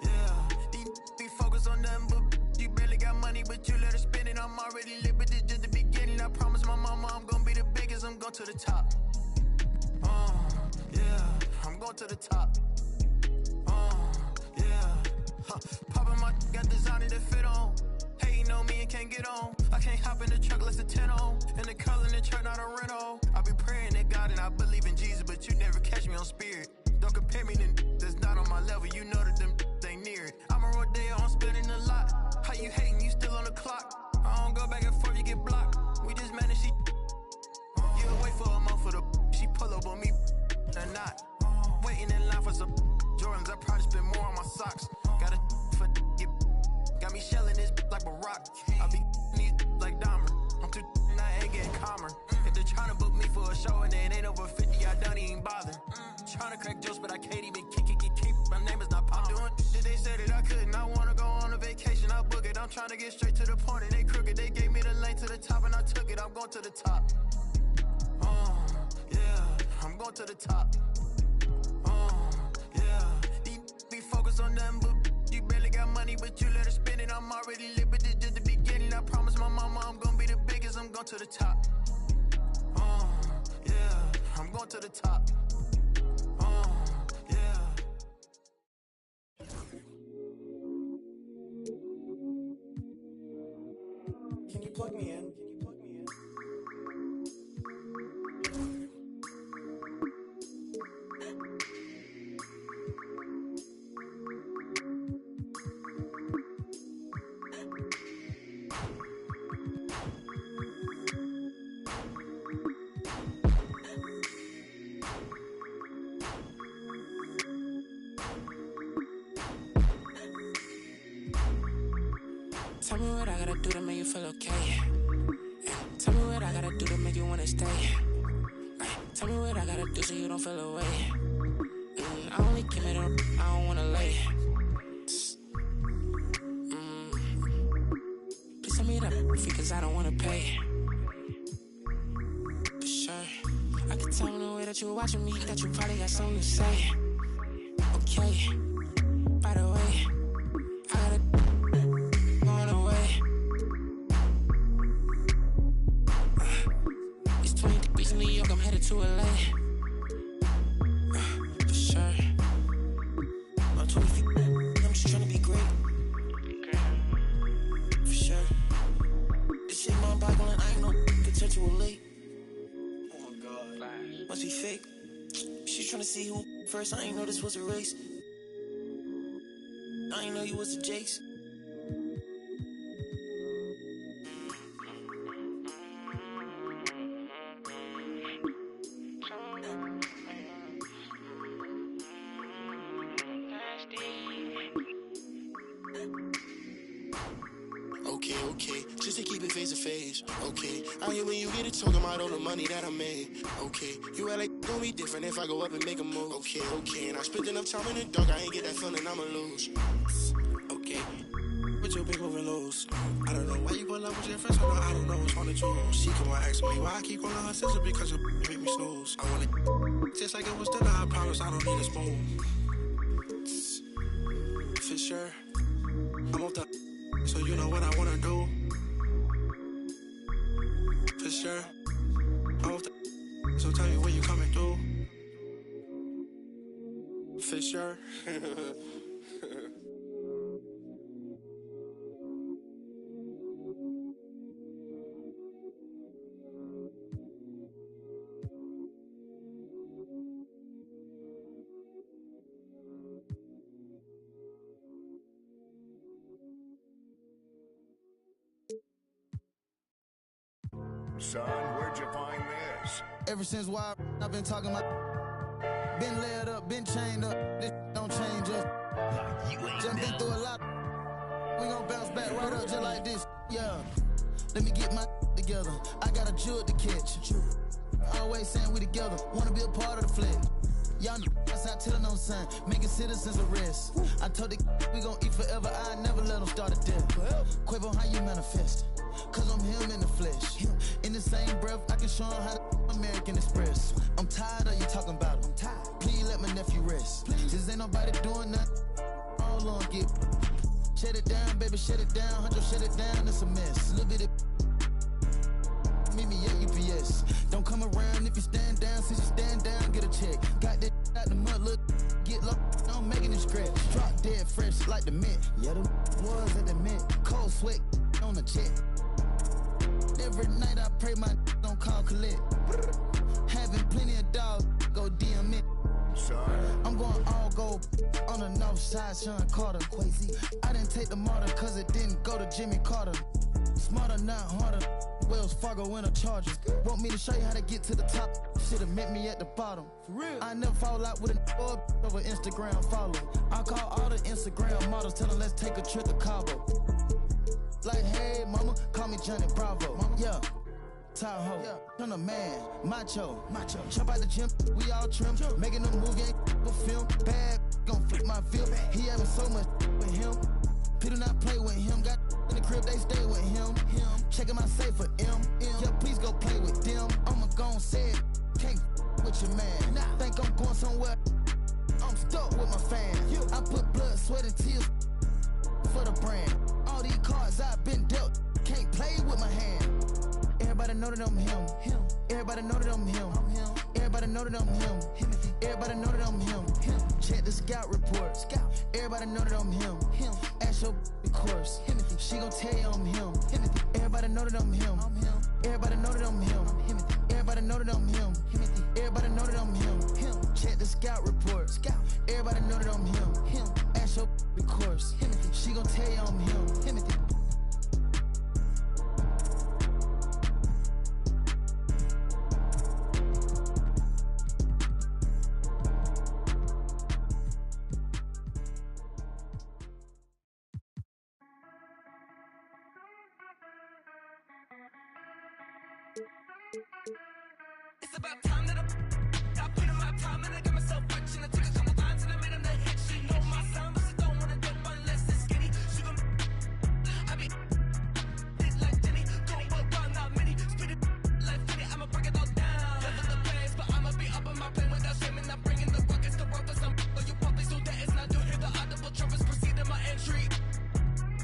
Yeah, these be focused on them, but you barely got money, but you let her spend it. I'm already lit, but this just the beginning. I promise my mama I'm gonna be the biggest. I'm going to the top. Yeah, I'm going to the top. Poppin' my got designer to fit on. Hating on me and can't get on. I can't hop in the truck less than 10 on. And the color in the truck not a rental. I be praying to God and I believe in Jesus, but you never catch me on spirit. Don't compare me to that's not on my level. You know that them ain't near it. I'm a rodeo, I'm spinning a lot. How you hating? You still on the clock. I don't go back and forth, you get blocked. We just managed she. You wait for a month for the she pull up on me or not. Waiting in line for some Jordans. I probably spend more on my socks. Got a for got me shelling this like a rock. I be these like Dahmer. I'm too and I ain't getting calmer. If they're trying to book me for a show and it ain't over 50, I don't even bother. Trying to crack jokes, but I can't even keep. My name is not Palmer. Doing that they said that I couldn't. I wanna go on a vacation, I book it. I'm trying to get straight to the point and they crooked. They gave me the lane to the top and I took it. I'm going to the top. Yeah, I'm going to the top. Yeah, these be focused on them, but you barely got money, but you let her spend it. I'm already lit, but this just the beginning. I promise my mama I'm gonna be the biggest. I'm going to the top. Yeah, I'm going to the top. Yeah. Can you plug me in? Tell me what I gotta do to make you feel okay. Tell me what I gotta do to make you wanna stay. Tell me what I gotta do so you don't feel away. I only came it up, I don't wanna lay. Please tell me that fee, cause I don't wanna pay. For sure, I can tell in the way that you're watching me that you probably got something to say. Okay, by the way, I gotta going away. It's 20 degrees in New York, I'm headed to LA. For sure. I'm 20 feet, I'm just trying to be great. For sure. This shit mind boggling, I ain't no potential late. Oh my god. Must be fake. She tryna see who first. I ain't know this was a race. I ain't know you was the Jakes. Okay, just to keep it face to face. Okay, I hear when you get it talking about all the money that I made. Okay, you act like gon' be different if I go up and make a move. Okay, and I spent enough time in the dark, I ain't get that feeling I'ma lose. Okay, but your big overloads. I don't know why you gon' love with your friends, I don't know what's on the choose. She come on ask me why I keep calling her sister because you make me snooze. I want it just like it was dinner, I promise I don't need a spoon. For sure, I'm off the so you know what I wanna do. For sure, I'm off the so tell me when you coming through. For sure. Son, where'd you find this? Ever since why I've been talking about been laid up, been chained up, this don't change up. Just been through a lot. We gon' bounce back right up just like this. Yeah. Let me get my together. I got a jewel to catch. Always saying we together, wanna be a part of the flick. Y'all outside telling no son, making citizens arrest. I told the we gon' eat forever, I never let them start a death. Quavo, how you manifest? Cause I'm him in the flesh. In the same breath, I can show him how to American Express. I'm tired of you talking about him. Please let my nephew rest. This ain't nobody doing nothing. All on get. Shut it down, baby, shut it down. Huncho, shut it down, it's a mess. Little bit of meet me at UPS. Don't come around if you stand down. Since you stand down, get a check. Got that out the mud, look, get low. I'm making it scratch. Drop dead fresh like the mint. Yeah, them was at the mint. Cold sweat on the jet. Every night I pray my don't call collect. Having plenty of dogs, go DM it. I'm going all gold on the north side, Sean Carter. Crazy. I didn't take the martyr cause it didn't go to Jimmy Carter. Smarter, not harder. Wells Fargo in a Chargers. Want me to show you how to get to the top? Should've met me at the bottom. For real. I never fall out with a over Instagram follow. I call all the Instagram models, tell them let's take a trip to Cabo. Like, hey, mama, call me Johnny Bravo. Mama. Yeah, Tahoe, yeah. Turn a man, macho. Jump out the gym, we all trim. Making a movie, ain't for film. Bad, gon' flip my feel. He having so much with him. People not play with him. Got in the crib, they stay with him. Checking my safe for M. Yeah, please go play with them. I'ma gon' say it, can't with your man. Think I'm going somewhere, I'm stuck with my fans. I put blood, sweat, and tears for the brand. All these cards I've been dealt, can't play with my hand. Everybody know that I'm him. Everybody know that I'm him. Everybody know that I'm him. Everybody know that I'm him. Check the scout report. Everybody know that I'm him. Ask your of course. She gon' tell you I'm him. Everybody know that I'm him. Everybody know that I'm him. Everybody know that I'm him. Everybody know that I'm him. Check the scout report. Everybody know that I'm him. Ask your of course. She gon' tell you I'm him. It's about time that I put in my time and I got myself watching. I took a couple lines and I made them the hit. She know my sound, but she don't wanna dope unless it's skinny. She gon' I be it like Jenny. Don't work on not many. Spit it like Finny. I'ma break it all down. Level the pace, but I'ma be up on my plane without shaming. Not bringing the rockets to work for some or you puppies. So that is not doing here. The audible trumpets preceding my entry.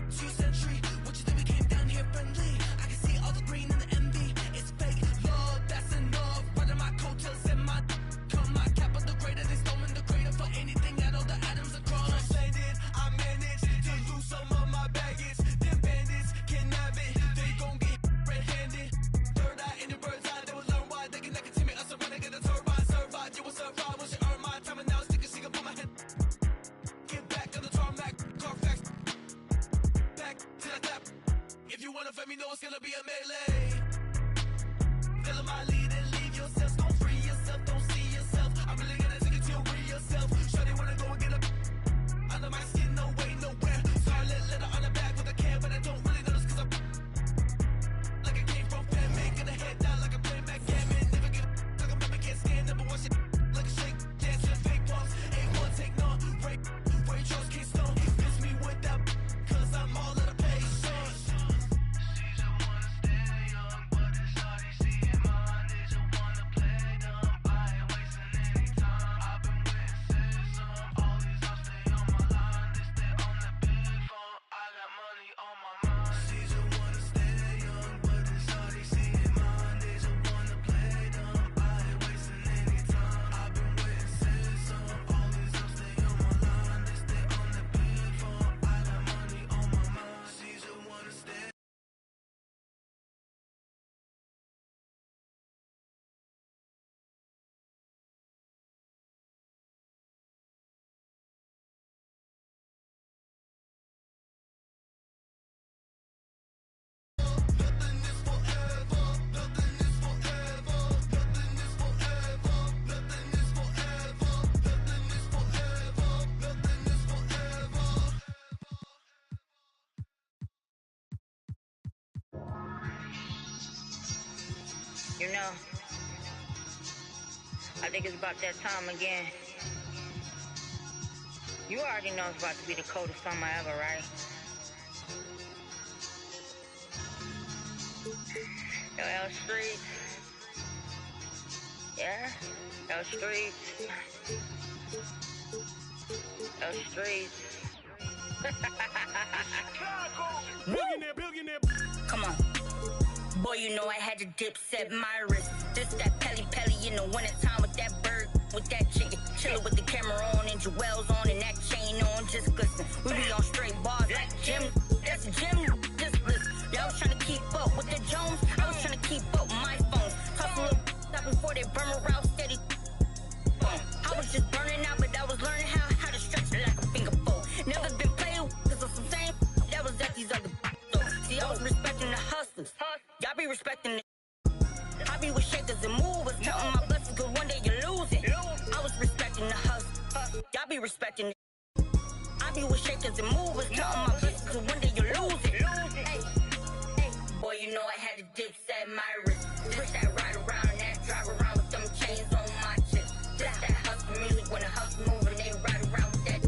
2 century. What you think we came down here friendly? I can see all the green in the envy. It's fake. Lord, that's enough. Running my coattails in yourself, let me know it's gonna be a melee. Follow my lead and leave yourself. Don't free yourself, don't see yourself. I'm really gonna take it to real yourself. Sure they wanna go and get up under my skin, no way, nowhere. Scarlet letter on the back with a can, but I don't really notice cause I'm like I came from famine. Get a head down like I'm playing backgammon. Never get like I'm never can't stand. Never watch it like a shake, dancing fake pumps. Ain't one take none. Ray Charles Keystone. Miss me with that cause I'm all of the patience. You know, I think it's about that time again. You already know it's about to be the coldest summer ever, right? Yo, L Street. Yeah? L Street. L Street. Billionaire. Come on. Boy, you know I had to dip, set my wrist. This that Pelly in the wintertime with that bird, with that chicken. Chillin' with the camera on and jewels on and that chain on, just glisten. We be on straight bars like Jim. That's Jim, just listen. Y'all was trying to keep up with the Jones. I was trying to keep up with my phone. Talk a little stop before they burn around steady. I was just burning out, but I was learning how to stretch it like a finger fold. Never been played with, cause of some same that was at these other. See, I was respecting the hustlers. Y'all be respecting it. I be with shakers and movers, counting my blessings, cause one day you lose it. I was respecting the hustle. Y'all be respecting it. I be with shakers and movers, counting my blessings, cause one day you lose it. Hey, hey, boy, you know I had to dip, set my wrist. This that ride around, that drive around with them chains on my chest. This that hustle music, when the hustle moving, they ride around with that.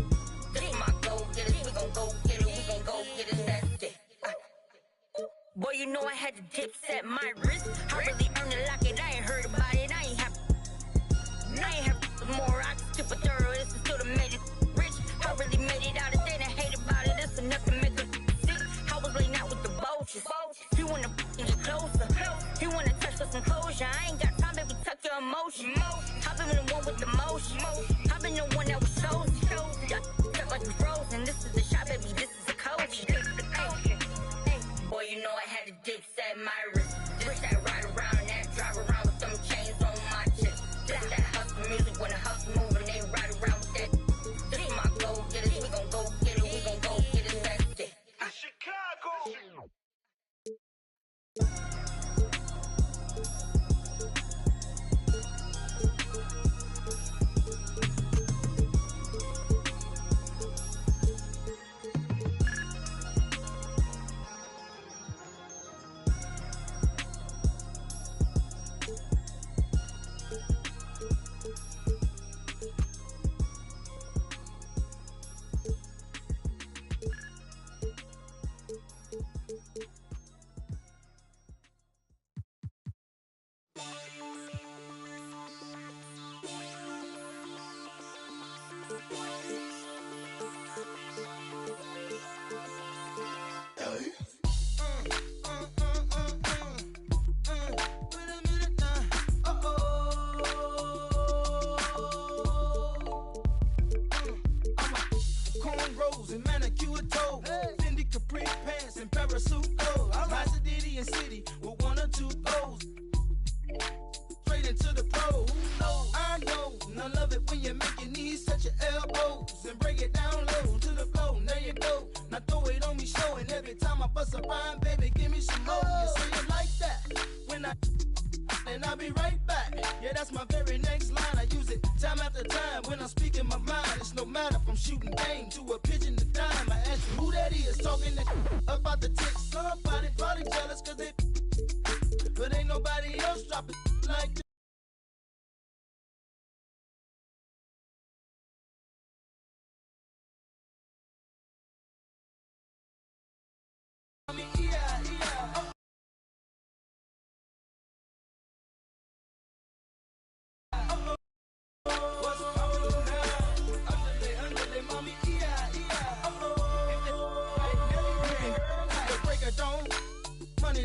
This my go get it, we gon' go get it, we gon' go get it, that's it. Boy, you know I had to dip, set my wrist. I really earned it like it, I ain't heard about it, I ain't have more. I just skip a thorough, this is still the made it rich. I really made it out of there, I hate about it, this enough to make it sick. I was laying out with the vultures. He wanna get closer, he wanna touch for some closure. I ain't got time, baby, tuck your emotion. I've been the one with the motion, I've been the one that was chosen. Stuff like you frozen, this is a shot, baby, this is a coach. Boy, you know I had to dip, set my wrist. This that ride around, that drive around with them chains on my chest. This that hustle music, when the hustle moving, they ride around with that. This my go get it, we gon' go get it, we gon' go get it, that's it. Chicago. Every time I bust a rhyme, baby, give me some And I'll be right back. Yeah, that's my very next line. I use it time after time when I'm speaking my mind. It's no matter from shooting game to a pigeon to dime. I ask you who that is talking about the tick. Somebody probably jealous cause they, but ain't nobody else dropping like this.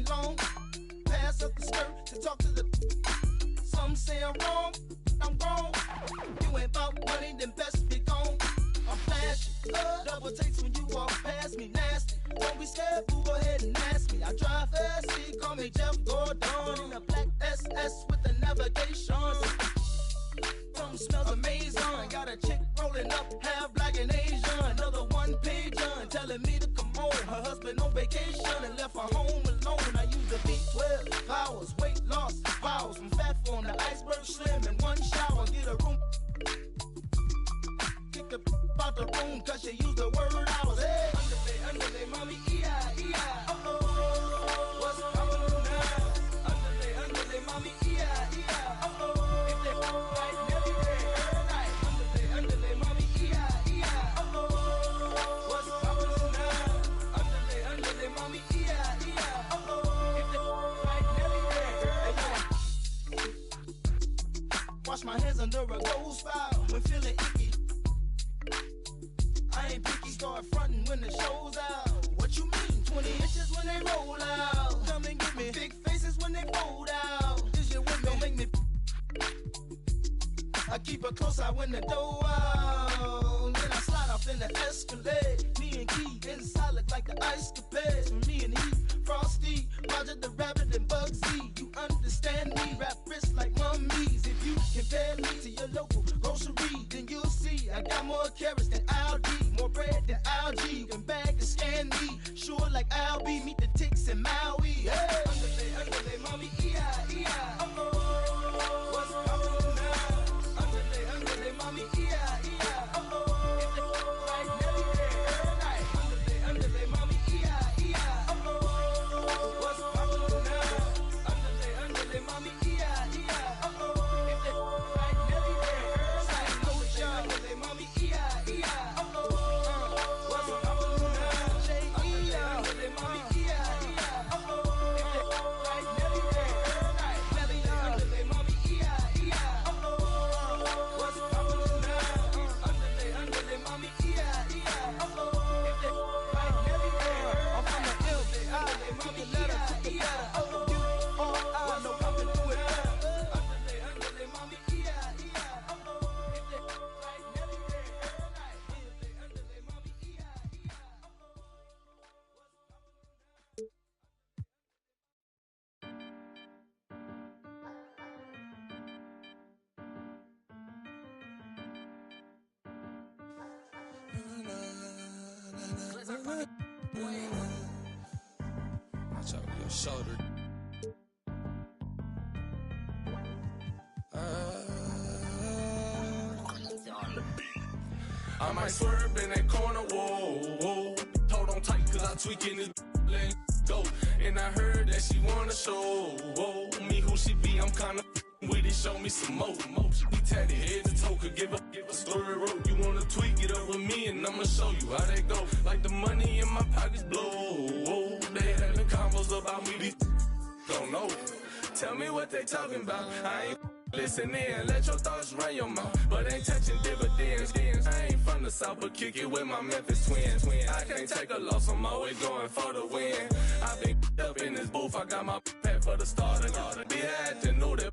Long, pass up the skirt to talk to the. Some say I'm wrong, I'm wrong. You ain't about money, then best be gone. I'm flashing, double takes when you walk past me, nasty. Don't be scared, boo, go ahead and ask me. I drive fast, see, call me Jeff Gordon in a black SS with the navigation. Something smells amazing. Got a chick rolling up, half black and Asian. Another one pager telling me to come home. Her husband on vacation and left her home alone. I use the B12 powers, weight loss vows. I'm fat from the iceberg slim in one shower. Get a room, kick the out the room cause she used the word hours. Hey, underlay, mommy, E-I-E-I. Uh-oh, what's up now? Underlay, mommy, E-I-E-I. Uh-oh, if they right, never right. Underlay, mommy, E-I-E-I. Uh-oh, what's up now? Underlay, mommy, E-I-E-I. Uh-oh, if they right, never wash my hands under a gold spout when feeling icky. I ain't picky, start frontin' when the show's out. What you mean? 20 inches when they roll out. Come and get me. Big faces when they fold out. Is you with me? Don't make me. I keep her close out when the door out. Then I slide off in the Escalade. Me and Key inside look like the ice capades. For me and he, Frosty, Roger the Rabbit and Bugsy. You understand me? Rap wrists like mummies. If you compare me to your local grocery, then you'll see I got more carrots than Aldi, more bread than algae. You can bag and scan me, sure like Albie. Meet the ticks in Maui. Hey, underlay, mommy, E-I-E-I. Uh-oh, what's up now? Underlay, mommy, E-I-E-I. Uh-oh, if they right, never there, night. Underlay, mommy, E-I-E-I. Uh-oh, what's up now? Underlay, mommy, E-I-E-I. Uh-oh, if they right, never there, sight lotion. Underlay, mommy, E-I-E-I. Uh-oh, what's up now? J-E-I. Underlay, mommy, E-I-E-I. Uh-oh, if they right, never there, night. Underlay, mommy, E-I-E-I. Uh-oh, what's up now? Underlay, mommy, E-I-E-I. Uh-oh, if they right, never there. I'm from the ill, underlay, mommy, E-I-E-I. Uh-oh, you, I know I'm gonna do it. Underlay, mommy, E-I-E-I. Uh-oh, if they right, never there. Underlay, mommy, E-I-E-I. Watch out your shoulder. I might swerve in that corner, whoa, whoa. Hold on tight, cause I tweaking this let go. And I heard that she wanna show, whoa, me who she be, I'm kinda with it, show me some more. She be tatted head to toe, could give a story rope. You wanna tweak it up with me, and I'ma show you how that go. Like the money in my pockets blow, whoa. They having combos about me, these don't know. Tell me what they talking about, I ain't listen in, let your thoughts run your mouth, but ain't touching dividends. I ain't from the south, but kick it with my Memphis twins. I can't take a loss, I'm always going for the win. I been up in this booth, I got my pet for the starter. Be had to know that.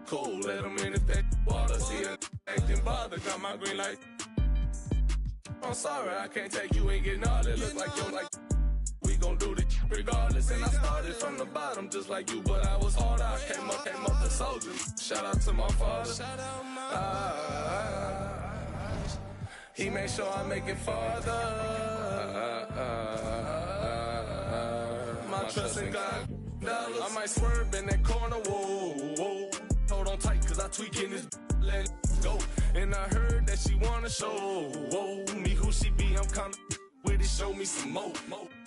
Cool, let them in if that water. See her acting bothered, got my green light. I'm sorry, I can't take you, ain't getting all that. Look like you're like. We gon' do this regardless. And I started from the bottom just like you, but I was hard. I came up the soldier. Shout out to my father. He made sure I make it farther. My trust in God. Dollars. I might swerve in that corner, whoa, whoa. Hold on tight, cause I tweaking this, let it go. And I heard that she wanna show, whoa, me who she be, I'm kinda with it, show me some more.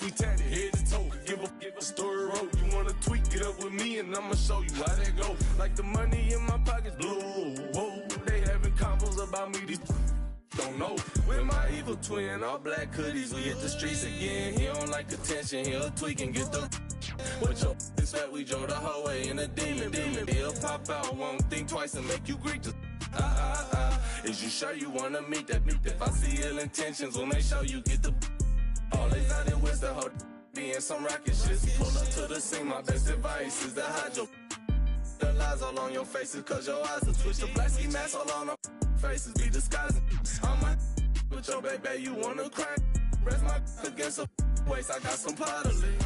We tatted head to toe, give a story road. You wanna tweak it up with me, and I'ma show you how that go. Like the money in my pockets blue, whoa. They having combos about me, these don't know. With my evil twin, all black hoodies, we hit the streets again. He don't like attention, he'll tweak and get the. What your is that we drove the whole way in a demon. He'll pop out, won't think twice and make you greet the. Is you sure you wanna meet that? If I see ill intentions, we'll make sure you get the. Always out there with the hoe, being some rocket shit. Pull up to the scene, my best advice is to hide your. The lies all on your faces, cause your eyes will twitch. The black ski mask all on our faces, be disguising. On my with your baby, you wanna cry. Rest my against a waist, I got some pottery.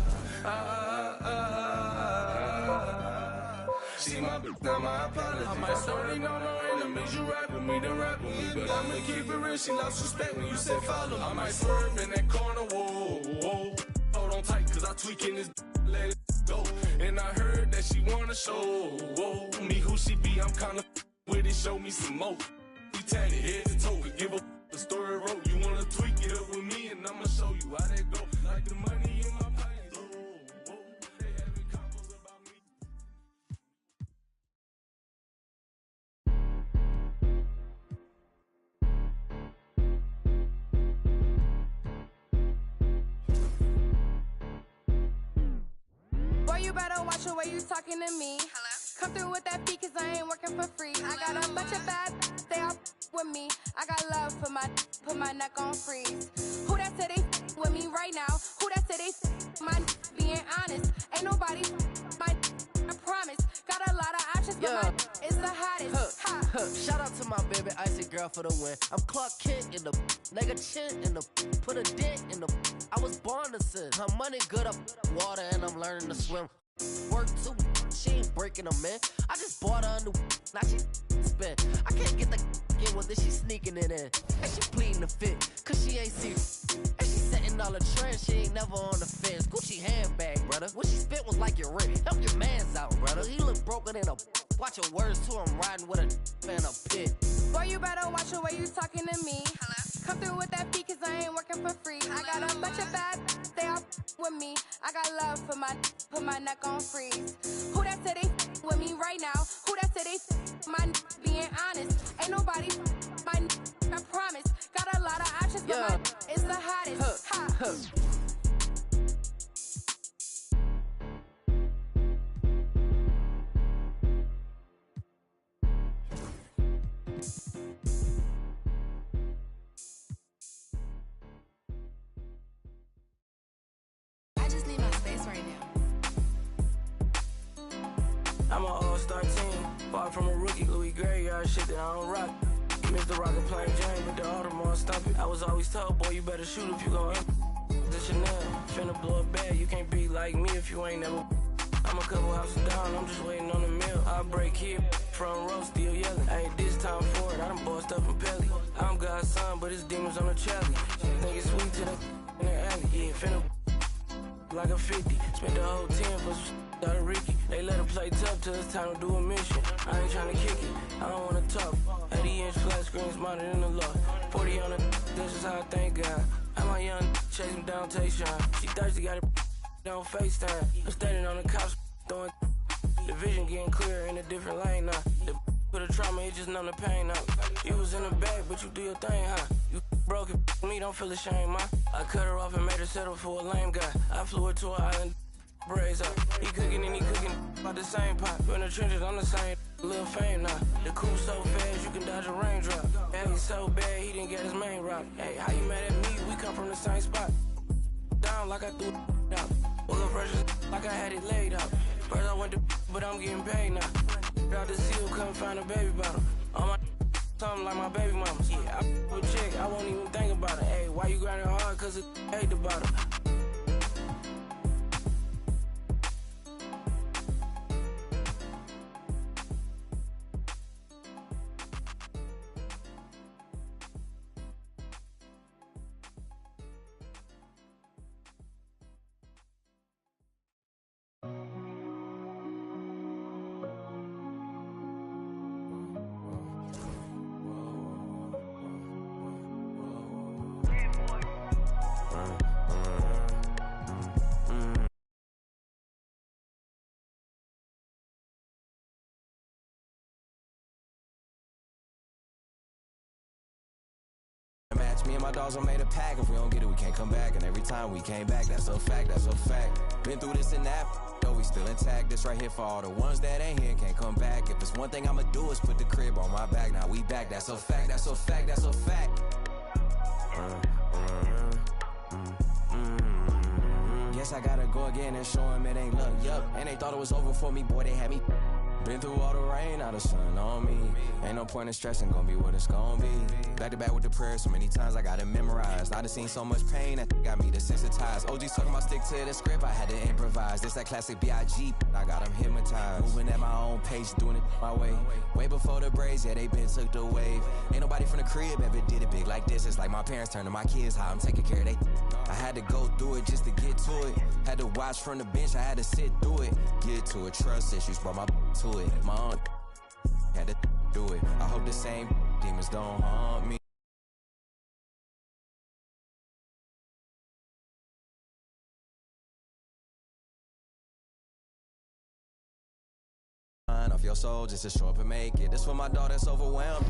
She my bitch, now my apology. I might sorry, no enemies. You rap with me, then rap with me. But I'ma keep it real, she lost respect when you said follow me. I might swerve in that corner, whoa, whoa. Hold on tight, cause I tweaking this, let it go. And I heard that she wanna show, whoa. Me who she be, I'm kinda with it, show me some more. We tatted head to toe, we give a story road. You wanna tweak it up with me, and I'ma show you how that go. Like the money in my pockets, whoa, whoa. They having combos about me. Boy, you better watch the way you talking to me. Hello? Come through with that fee, cause I ain't working for free. Hello? I got a bunch of bad they all with me. I got love for put my neck on freeze. Who that said they with me right now? Who that said they my being honest? Ain't nobody my I promise. Got a lot of options, but my is the hottest. Shout out to my baby icy girl for the win. I'm Clark Kent in the nigga chin in the put a dent in the. I was born to sin. Her money good up water and I'm learning to swim. Work too, she ain't breaking them in. I just bought her a new, now she spin. I can't get the in with this, she sneaking it in. And she pleading the fit, cause she ain't serious. And she setting all the trends, she ain't never on the fence. Gucci handbag, brother. What she spit was like your rent. Help your mans out, brother. He look broken in a. Watch your words too, I'm riding with a in a pit. Boy, you better watch the way you talking to me. Hello? Come through with that fee, cause I ain't working for free. Hello? I got a bunch of bad they all with me. I got love for put my neck on freeze. Who that said they with me right now? Who that said they my being honest? Ain't nobody my I promise. Got a lot of options, but my is the hottest. I just need my space right now. I'm an all-star team, far from a rookie, Louis Graveyard shit that I don't rock. Mr. Rocket playing Jane, but the Audemars stop it. I was always told, boy, you better shoot if you gon' the Chanel, finna blow a bag, you can't be like me if you ain't never. I'm a couple houses down, I'm just waiting on the meal. I break here, front row, still yelling. I ain't this time for it, I done bossed up from Pelly. I'm God's son, but his demons on the Charlie. Think it's sweet to the in the alley, yeah, finna like a 50. Spent the whole 10 for some out of Ricky. They let her play tough till it's time to do a mission. I ain't tryna kick it, I don't wanna talk. 80-inch flat screens mounted in the loft. 40 on the, this is how I thank God. I'm my young, chase him down, take shine. She thirsty, got it on FaceTime. I'm standing on the couch, throwing the vision getting clearer in a different lane now. The for the trauma, it just numb the pain out. You was in the bag, but you do your thing, huh? You broke it, me, don't feel ashamed, man. I cut her off and made her settle for a lame guy. I flew her to an island, braids up. He cooking and he cooking about the same pot. You in the trenches, I'm the same. Little fame now. The coupe so fast, you can dodge a raindrop. Hey, he's so bad, he didn't get his main route. Hey, how you mad at me? We come from the same spot. Down like I threw it out. Woke up fresh like I had it laid out. First I went to but I'm getting paid now. Out the seal, come find a baby bottle. On my something like my baby mama. Yeah, I with a chick, I won't even think about it. Hey, why you grinding hard? Cause it hate the bottle. Me and my dogs are made a pack. If we don't get it, we can't come back. And every time we came back, that's a fact, that's a fact. Been through this and that, though we still intact. This right here for all the ones that ain't here, can't come back. If it's one thing I'ma do is put the crib on my back. Now we back, that's a fact, that's a fact, that's a fact. Guess I gotta go again and show him it ain't luck, yup. And they thought it was over for me, boy, they had me. Been through all the rain, now the sun on me. Ain't no point in stressing, gonna be what it's gonna be. Back to back with the prayers, so many times I got it memorized. I done seen so much pain that got me desensitized. OG's talking about stick to the script, I had to improvise. This that classic B.I.G., I got them hypnotized. Moving at my own pace, doing it my way. Way before the braids, yeah, they been took the wave. Ain't nobody from the crib ever did it big like this. It's like my parents turn to my kids, how I'm taking care of they. I had to go through it just to get to it. Had to watch from the bench, I had to sit through it. Get to it, trust issues, brought my to it. My aunt had to do it. I hope the same demons don't haunt me. Off your soul just to show up and make it. This for my dog that's overwhelmed.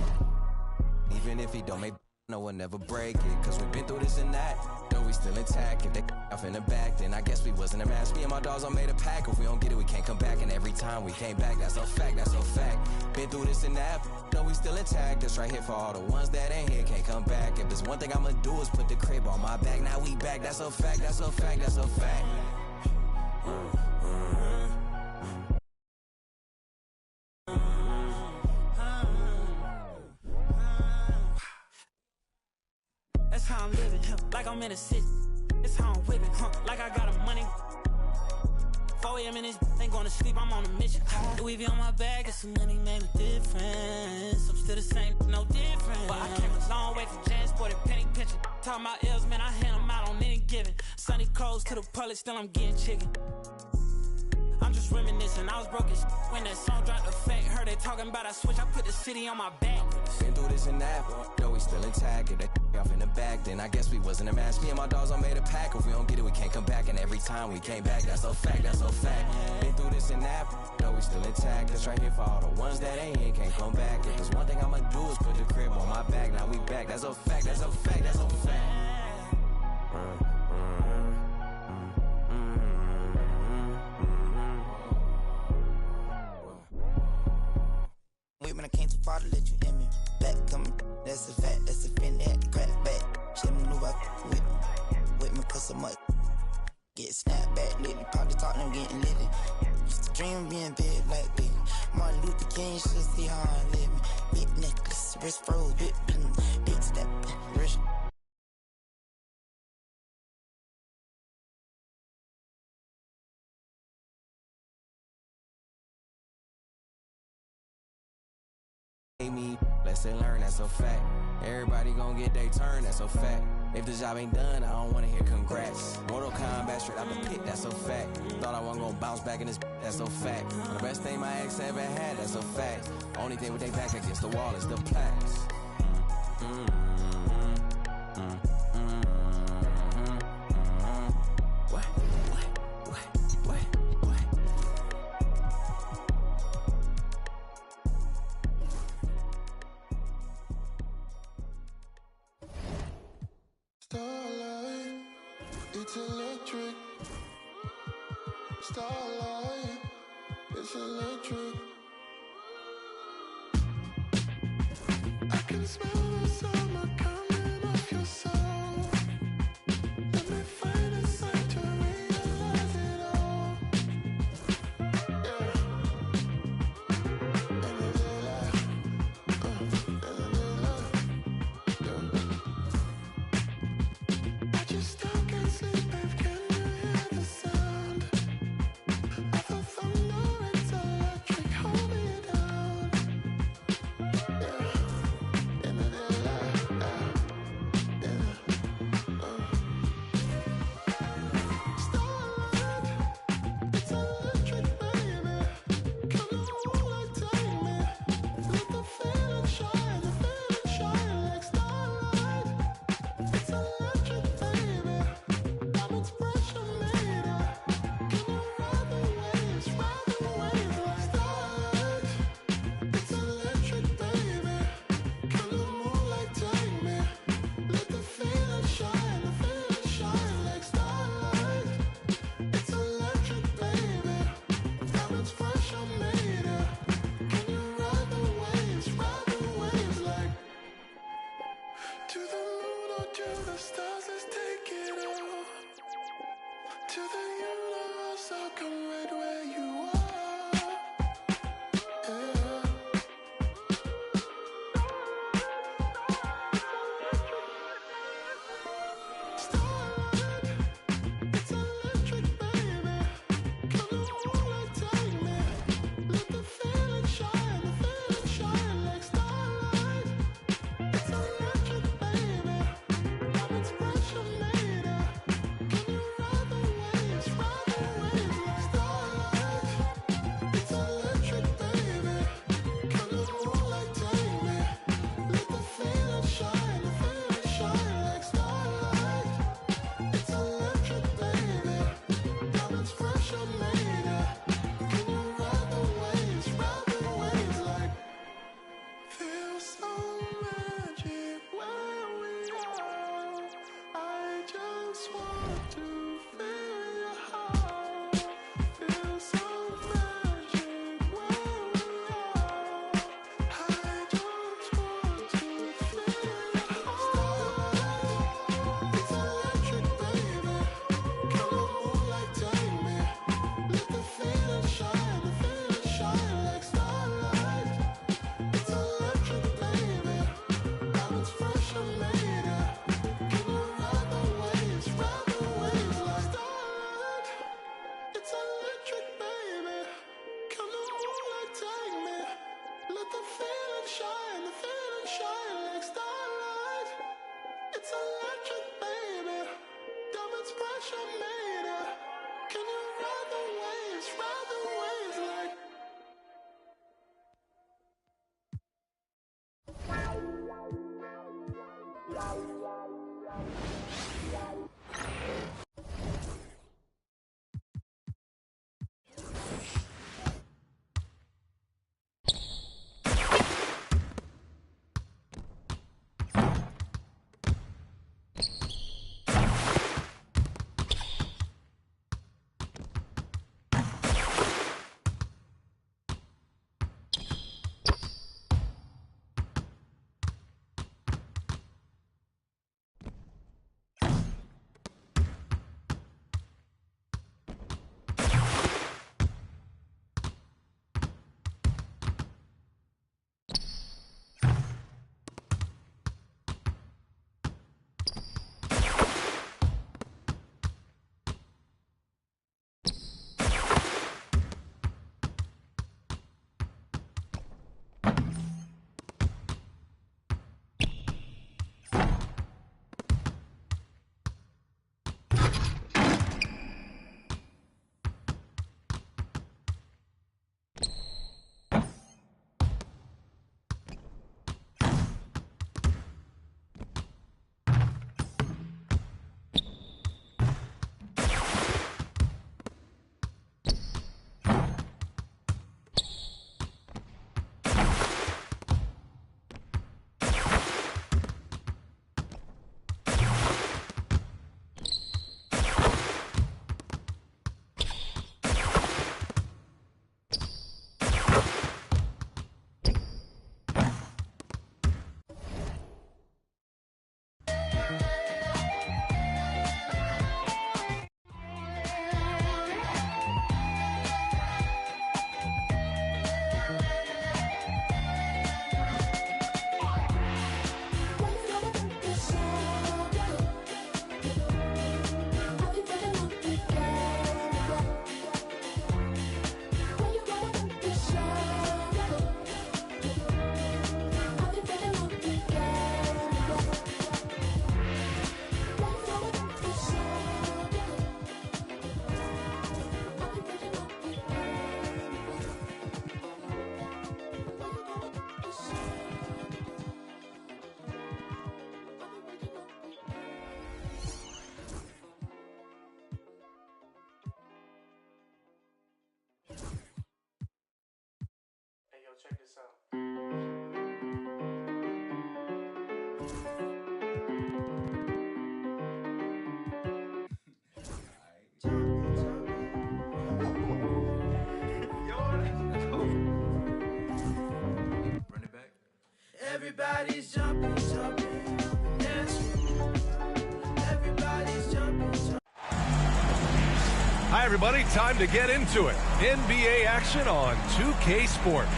Even if he don't make no one never break it. Cause we've been through this and that, though we still intact. If they off in the back, then I guess we wasn't a match. Me and my dogs all made a pack. If we don't get it, we can't come back. And every time we came back, that's a fact, that's a fact. Been through this and that, though we still intact. This right here for all the ones that ain't here, can't come back. If there's one thing I'ma do is put the crib on my back. Now we back, that's a fact, that's a fact, that's a fact. That's how I'm living, like I'm in a city. That's how I'm whipping, like I got a money. 4 a.m. in this, ain't gonna sleep, I'm on a mission. Louis V on my bag, get some money, made a difference. I'm still the same, no different. But I came a long way from Jan, sported penny pinching. Talking about L's, man, I hand them out on any given. Sunny clothes to the public, still I'm getting chicken. I'm just reminiscing, I was broke as when that song dropped effect. Heard they talking about I switch, I put the city on my back. Been through this and that, though we still intact. If they off in the back, then I guess we wasn't a match. Me and my dogs all made a pack. If we don't get it, we can't come back. And every time we came back, that's a fact, that's a fact. Been through this and that, though we still intact. This right here for all the ones that ain't here, can't come back. If there's one thing I'ma do is put the crib on my back. Now we back, that's a fact, that's a fact, that's a fact. When I came too far to let you in me. Back coming, that's a fact, that's a fin, had to crack back. Shit, I knew I with me, cause so much. Get snapped back lately, probably talking, I'm getting litty. Used to dream of being big like me. Martin Luther King, should see how I live me. Big necklace, wrist froze, big step, wrist. Me, lesson learned, that's a fact. Everybody gon' get their turn, that's a fact. If the job ain't done, I don't wanna hear congrats. Mortal Kombat straight out the pit, that's a fact. Thought I wasn't gonna bounce back in this, that's a fact. The best thing my ex ever had, that's a fact. Only thing with their back against the wall is the plaques. Starlight, it's electric. Starlight, it's electric. I can smell the summer coming off your soul. Let me find a sign to realize it all. Yeah. And it's alive. I just still can't sleep, babe. Can you hear the sound of the thunder? It's electric, hold me down. Yeah, in the daylight. to the universe, I'll come right where you are. Yeah. Starlight, it's electric, baby. Come on, like take me. Let the feeling shine like starlight. It's electric, baby. Diamonds pressure made it. Can you ride the waves like starlight? It's electric, baby. Come on, like take me. Let the feeling shine like starlight. It's electric, baby. Diamonds pressure made it. Can you ride the waves like? Feel so magic where we are. I just want to feel your heart. Feel so magic where we are. I just want to feel your heart. It's electric, baby. Come on, like take me. Let the feeling shine like starlight. It's electric, baby. Diamonds fresh and made it. Can you ride the waves like starlight? It's electric, baby. Come on, like take me. Let the feeling shine like starlight. It's electric, baby. Diamonds fresh and made it. Can you ride the waves like? Check this out. Everybody's jumping, dancing. Everybody's jumping, Hi, everybody. Time to get into it. NBA action on 2K Sports.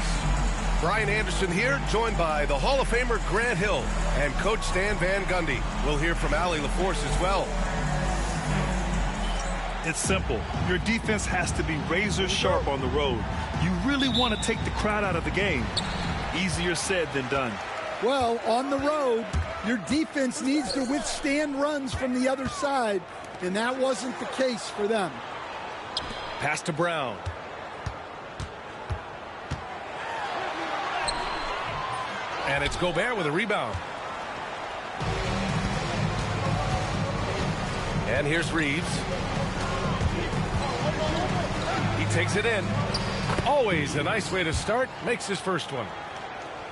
Brian Anderson here, joined by the Hall of Famer Grant Hill and Coach Stan Van Gundy. We'll hear from Allie LaForce as well. It's simple. Your defense has to be razor sharp on the road. You really want to take the crowd out of the game. Easier said than done. Well, on the road, your defense needs to withstand runs from the other side, and that wasn't the case for them. Pass to Brown. And it's Gobert with a rebound. And here's Reeves. He takes it in. Always a nice way to start. Makes his first one.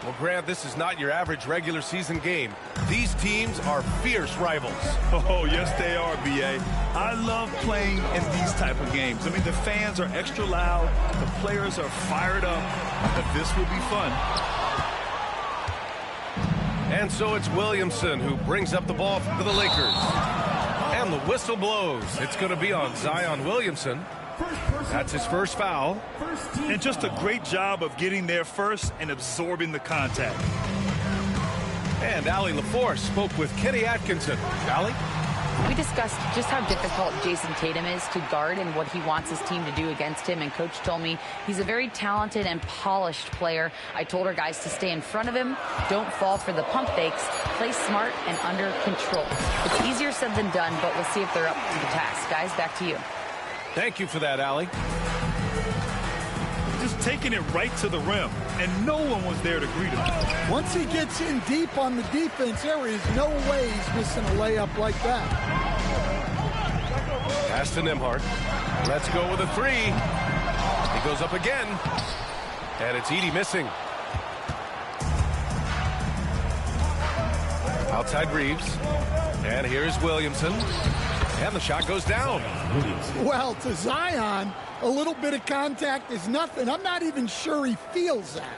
Well, Grant, this is not your average regular season game. These teams are fierce rivals. Oh, yes, they are, B.A. I love playing in these type of games. I mean, the fans are extra loud. The players are fired up. This will be fun. And so it's Williamson who brings up the ball for the Lakers. And the whistle blows. It's going to be on Zion Williamson. That's his first foul. And just a great job of getting there first and absorbing the contact. And Allie LaForce spoke with Kenny Atkinson. Allie? We discussed just how difficult Jason Tatum is to guard and what he wants his team to do against him. And Coach told me he's a very talented and polished player. I told our guys to stay in front of him, don't fall for the pump fakes, play smart and under control. It's easier said than done, but we'll see if they're up to the task. Guys, back to you. Thank you for that, Allie. Just taking it right to the rim, and no one was there to greet him. Once he gets in deep on the defense, there is no way he's missing a layup like that. Pass to Nembhard. Let's go with a three. He goes up again. And it's Edey missing. Outside Reeves. And here's Williamson. And the shot goes down. Well, to Zion, a little bit of contact is nothing. I'm not even sure he feels that.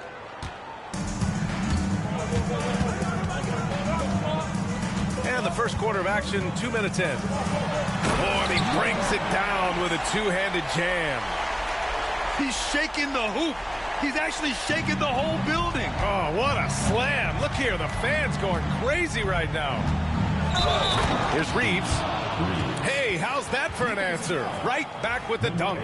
And the first quarter of action, 2 minutes in. Oh, and he brings it down with a two-handed jam. He's shaking the hoop. He's actually shaking the whole building. Oh, what a slam. Look here, the fans going crazy right now. Here's Reeves. Hey, how's that for an answer? Right back with the dunk.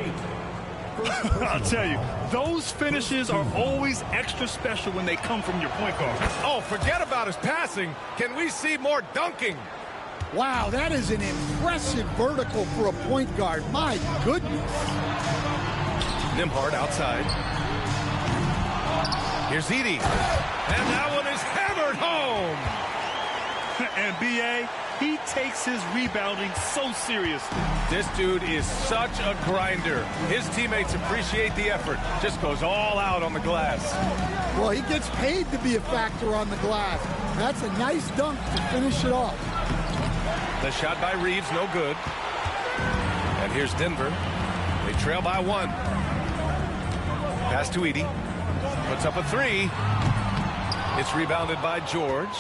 I'll tell you, those finishes are always extra special when they come from your point guard. Oh, forget about his passing. Can we see more dunking? Wow, that is an impressive vertical for a point guard. My goodness. Nembhard outside. Here's Edey. And that one is hammered home. And B.A., he takes his rebounding so seriously. This dude is such a grinder. His teammates appreciate the effort. Just goes all out on the glass. Well, he gets paid to be a factor on the glass. That's a nice dunk to finish it off. The shot by Reeves, no good. And here's Denver. They trail by one. Pass to Edey. Puts up a three. It's rebounded by George.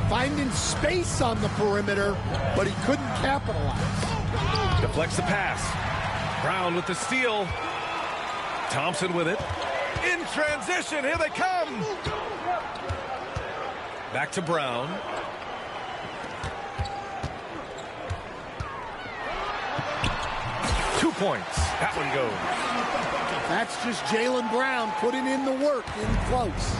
Finding space on the perimeter, but he couldn't capitalize. Deflects the pass. Brown with the steal. Thompson with it. In transition, here they come. Back to Brown. Points. That one goes. That's just Jaylen Brown putting in the work in close.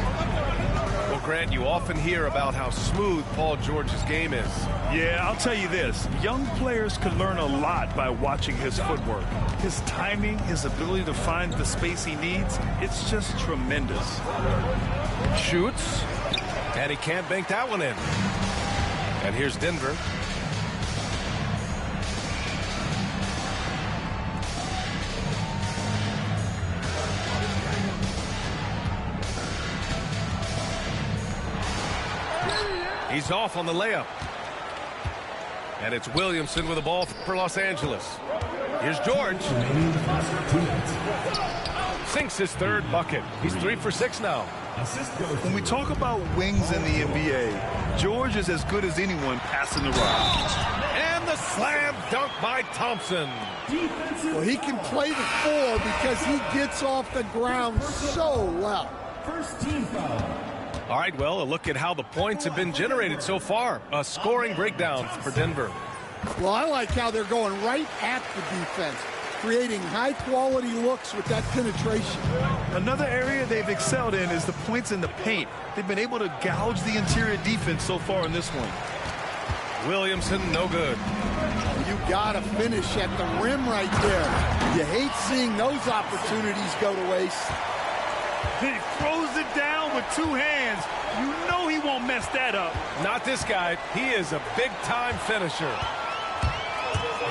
Well, Grant, you often hear about how smooth Paul George's game is. Yeah, I'll tell you this. Young players could learn a lot by watching his footwork. His timing, his ability to find the space he needs, it's just tremendous. Shoots, and he can't bank that one in. And here's Denver. He's off on the layup. And it's Williamson with the ball for Los Angeles. Here's George. sinks his third bucket. He's 3 for 6 now. When we talk about wings in the NBA, George is as good as anyone passing the rock. And the slam dunk by Thompson. Well, he can play the 4 because he gets off the ground so well. First team foul. All right, well, a look at how the points have been generated so far. A scoring breakdown for Denver. Well, I like how they're going right at the defense, creating high-quality looks with that penetration. Another area they've excelled in is the points in the paint. They've been able to gouge the interior defense so far in this one. Williamson, no good. You got to finish at the rim right there. You hate seeing those opportunities go to waste. He throws it down with 2 hands. You know he won't mess that up. Not this guy. He is a big-time finisher.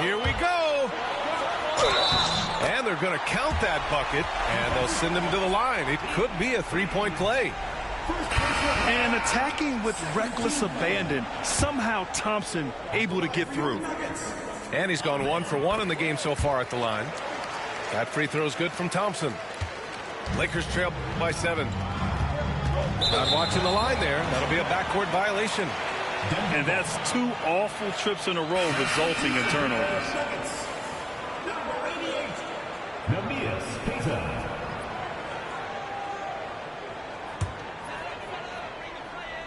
Here we go. And they're going to count that bucket, and they'll send him to the line. It could be a 3-point play. And attacking with reckless abandon, somehow Thompson able to get through. And he's gone 1 for 1 in the game so far at the line. That free throw is good from Thompson. Lakers trail by 7. Not watching the line there. That'll be a backcourt violation. And that's 2 awful trips in a row resulting in turnovers.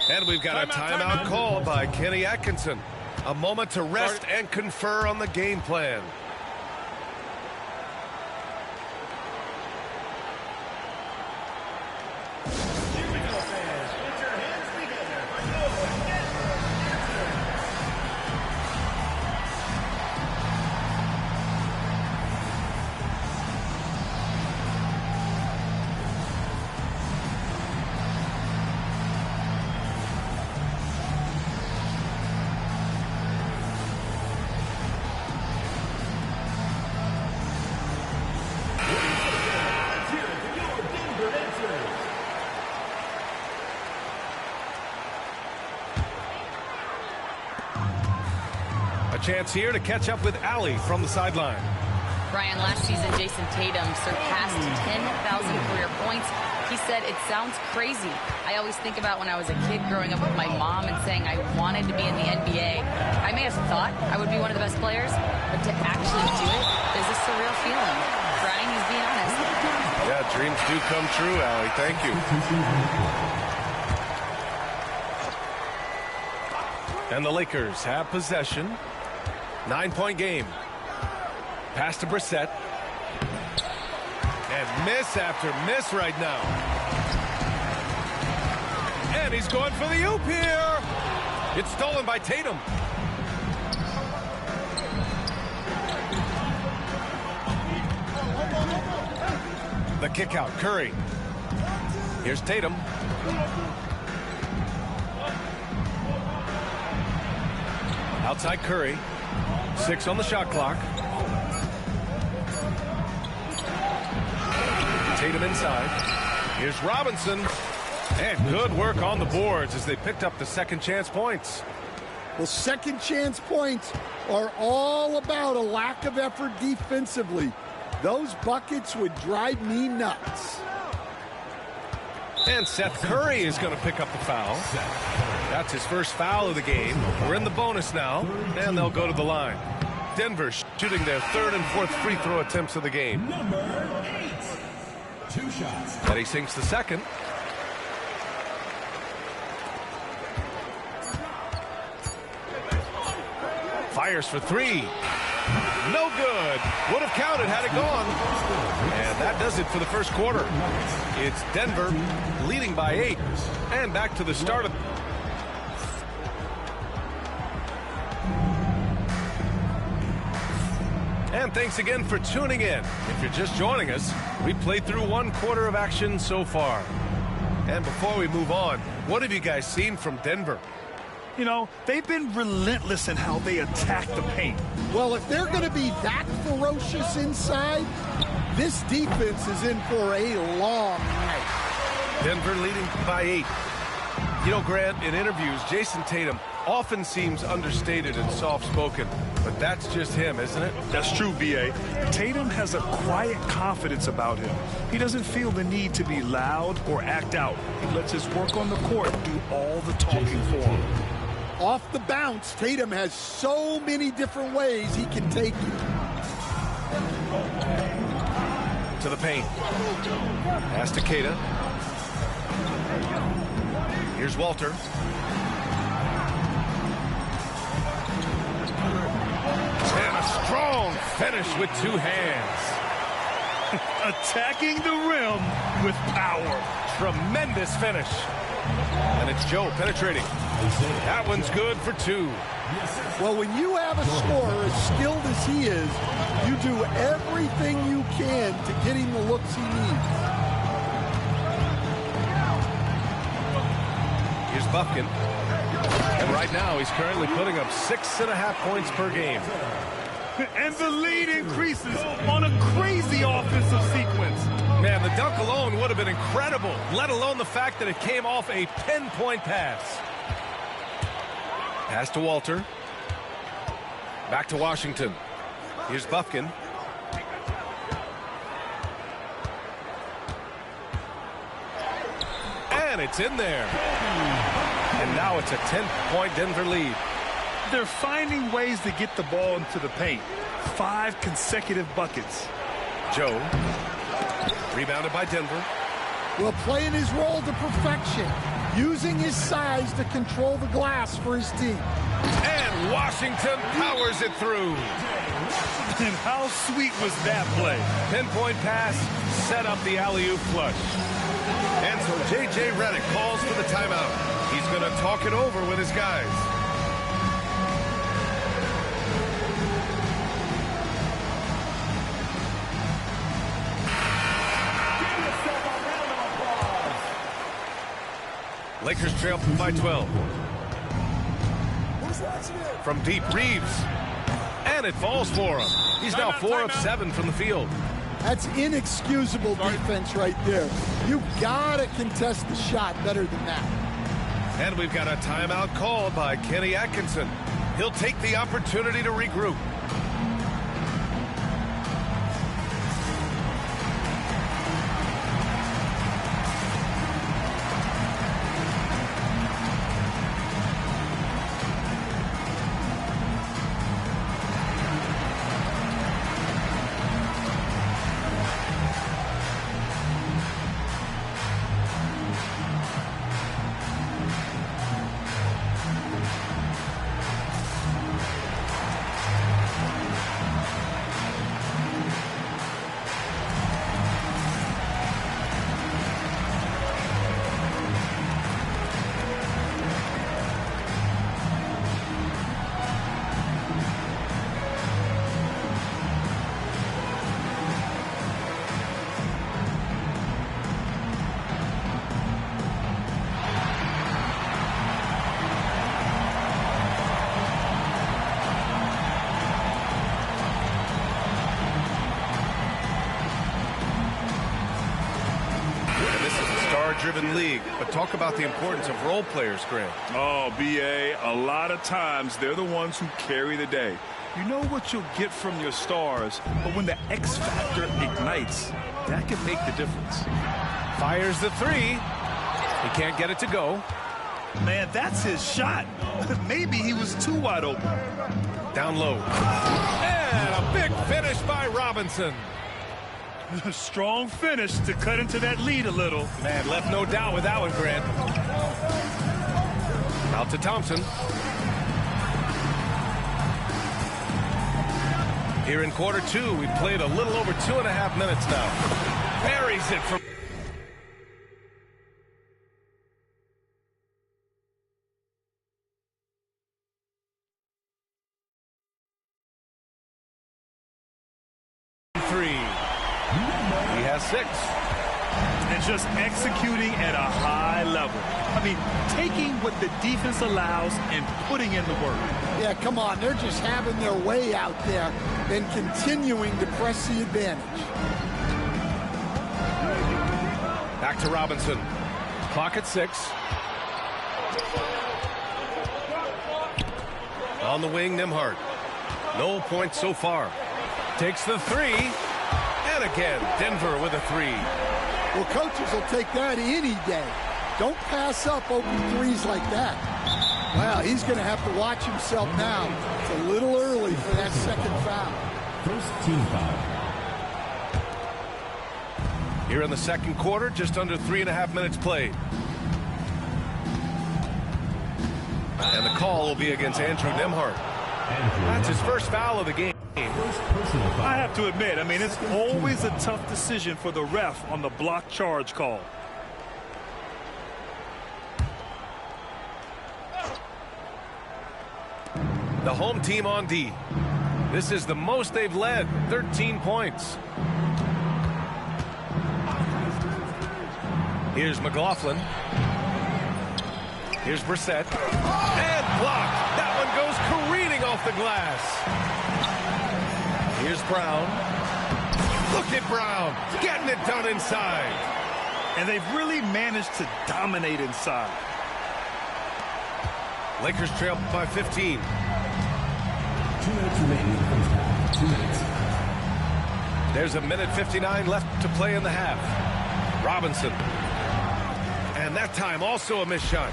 And we've got a timeout called by Kenny Atkinson. A moment to rest and confer on the game plan. Chance here to catch up with Allie from the sideline. Brian, last season, Jason Tatum surpassed 10,000 career points. He said, it sounds crazy. I always think about when I was a kid growing up with my mom and saying I wanted to be in the NBA. I may have thought I would be one of the best players, but to actually do it is a surreal feeling. Brian, he's being honest. Yeah, dreams do come true, Allie. Thank you. And the Lakers have possession. 9-point game. Pass to Brissett. And miss after miss right now. And he's going for the oop here. It's stolen by Tatum. The kick out, Curry. Here's Tatum. Outside Curry. 6 on the shot clock. Tatum inside. Here's Robinson. And good work on the boards as they picked up the second chance points. Well, second chance points are all about a lack of effort defensively. Those buckets would drive me nuts. And Seth Curry is going to pick up the foul. That's his first foul of the game. We're in the bonus now, and they'll go to the line. Denver shooting their 3rd and 4th free throw attempts of the game. Number 8. 2 shots. And he sinks the second. Fires for 3. No good. Would have counted had it gone. And that does it for the first quarter. It's Denver leading by 8. And back to the start of... And thanks again for tuning in. If you're just joining us, we played through 1 quarter of action so far. And before we move on, what have you guys seen from Denver? You know, they've been relentless in how they attack the paint. Well, if they're going to be that ferocious inside, this defense is in for a long night. Denver leading by 8. You know, Grant, in interviews, Jason Tatum often seems understated and soft-spoken, but that's just him, isn't it? That's true, B.A. Tatum has a quiet confidence about him. He doesn't feel the need to be loud or act out. He lets his work on the court do all the talking for him. Off the bounce, Tatum has so many different ways he can take you. To the paint. Pass to Keita. Here's Walter. And a strong finish with two hands. Attacking the rim with power. Tremendous finish. And it's Joe penetrating. That one's good for two. Well, when you have a scorer as skilled as he is, you do everything you can to get him the looks he needs. Here's Bufkin. And right now, he's currently putting up 6.5 points per game. And the lead increases on a crazy offensive sequence. Man, the dunk alone would have been incredible, let alone the fact that it came off a pinpoint pass. Pass to Walter. Back to Washington. Here's Bufkin. And it's in there. And now it's a 10-point Denver lead. They're finding ways to get the ball into the paint. 5 consecutive buckets. Joe. Rebounded by Denver. Well, playing his role to perfection. Using his size to control the glass for his team. And Washington powers it through. And how sweet was that play? Pinpoint pass, set up the alley-oop flush. And so J.J. Redick calls for the timeout. He's going to talk it over with his guys. Lakers trail by 12. From deep, Reeves. And it falls for him. He's now 4 of 7 from the field. That's inexcusable defense right there. You gotta contest the shot better than that. And we've got a timeout called by Kenny Atkinson. He'll take the opportunity to regroup. Driven league, but talk about the importance of role players, Grant. Oh, B.A., a lot of times they're the ones who carry the day. You know what you'll get from your stars, but when the X factor ignites, that can make the difference. Fires the three. He can't get it to go. Man, that's his shot. Maybe he was too wide open. Down low. And a big finish by Robinson. Strong finish to cut into that lead a little. Man, left no doubt with that one, Grant. Out to Thompson. Here in quarter 2, we've played a little over 2.5 minutes now. Buries it from... He has 6. And just executing at a high level. I mean, taking what the defense allows and putting in the work. Yeah, come on. They're just having their way out there and continuing to press the advantage. Back to Robinson. Clock at 6. On the wing, Nembhard. No points so far. Takes the three. And again, Denver with a three. Well, coaches will take that any day. Don't pass up open threes like that. Wow, he's going to have to watch himself now. It's a little early for that second foul. First team foul. Here in the second quarter, just under 3.5 minutes played. And the call will be against Andrew Nembhard. That's his first foul of the game. I have to admit, I mean, it's always a tough decision for the ref on the block charge call. The home team on D. This is the most they've led, 13 points. Here's McLaughlin. Here's Brissett. And blocked. That one goes careening off the glass. Here's Brown. Look at Brown getting it done inside. And they've really managed to dominate inside. Lakers trail by 15. 2 minutes remaining. 2 minutes. There's a minute 59 left to play in the half. Robinson. And that time also a missed shot.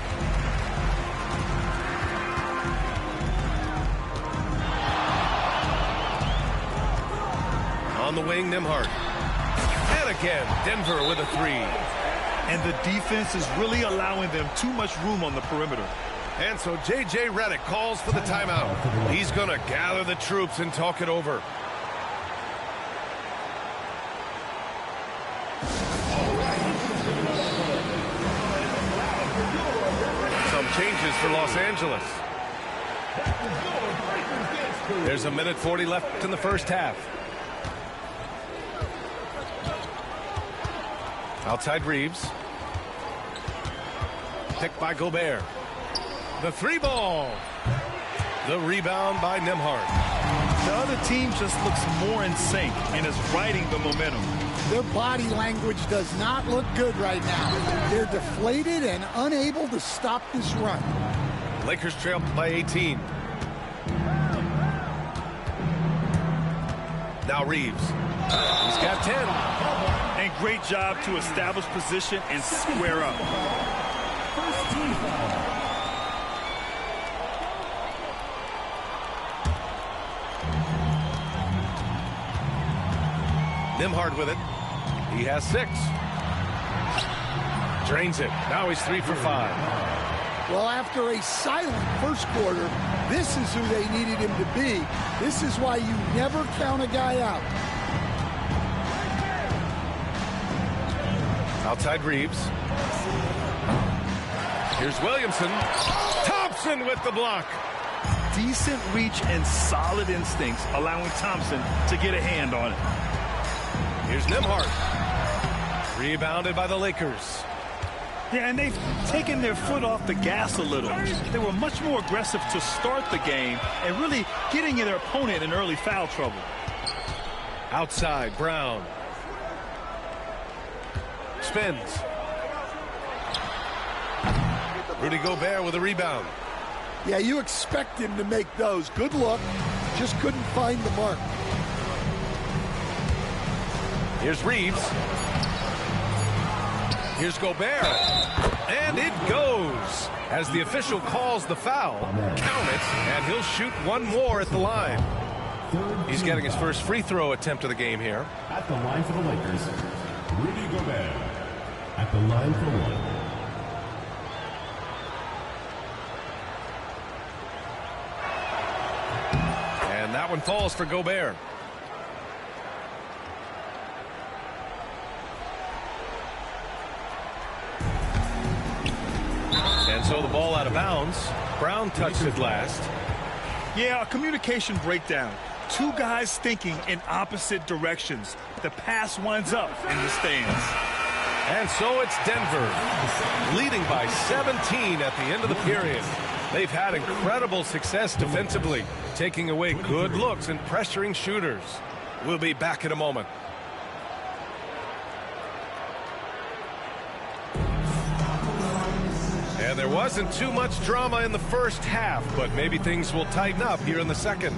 On the wing, Nembhard. And again, Denver with a three. And the defense is really allowing them too much room on the perimeter. And so J.J. Redick calls for the timeout. He's going to gather the troops and talk it over. Some changes for Los Angeles. There's a minute 40 left in the first half. Outside Reeves. Picked by Gobert. The three ball. The rebound by Nembhard. The other team just looks more in sync and is riding the momentum. Their body language does not look good right now. They're deflated and unable to stop this run. Lakers trail by 18. Now Reeves. He's got 10. And great job to establish position and square up. First team foul. Nembhard with it. He has 6. Drains it. Now he's 3 for 5. Well, after a silent first quarter, this is who they needed him to be. This is why you never count a guy out. Outside Reeves. Here's Williamson. Thompson with the block. Decent reach and solid instincts, allowing Thompson to get a hand on it. Here's Nembhard. Rebounded by the Lakers. Yeah, and they've taken their foot off the gas a little. They were much more aggressive to start the game and really getting their opponent in early foul trouble. Outside, Brown. Spins. Rudy Gobert with a rebound. Yeah, you expect him to make those. Good look. Just couldn't find the mark. Here's Reeves. Here's Gobert. And it goes. As the official calls the foul, count it, and he'll shoot one more at the line. He's getting his first free throw attempt of the game here. At the line for the Lakers, Rudy Gobert. At the line for 1. And that one falls for Gobert. And so the ball out of bounds. Brown touched it last. Yeah, a communication breakdown. Two guys thinking in opposite directions. The pass winds up in the stands. And so it's Denver, leading by 17 at the end of the period. They've had incredible success defensively, taking away good looks and pressuring shooters. We'll be back in a moment. And And there wasn't too much drama in the first half, but maybe things will tighten up here in the second.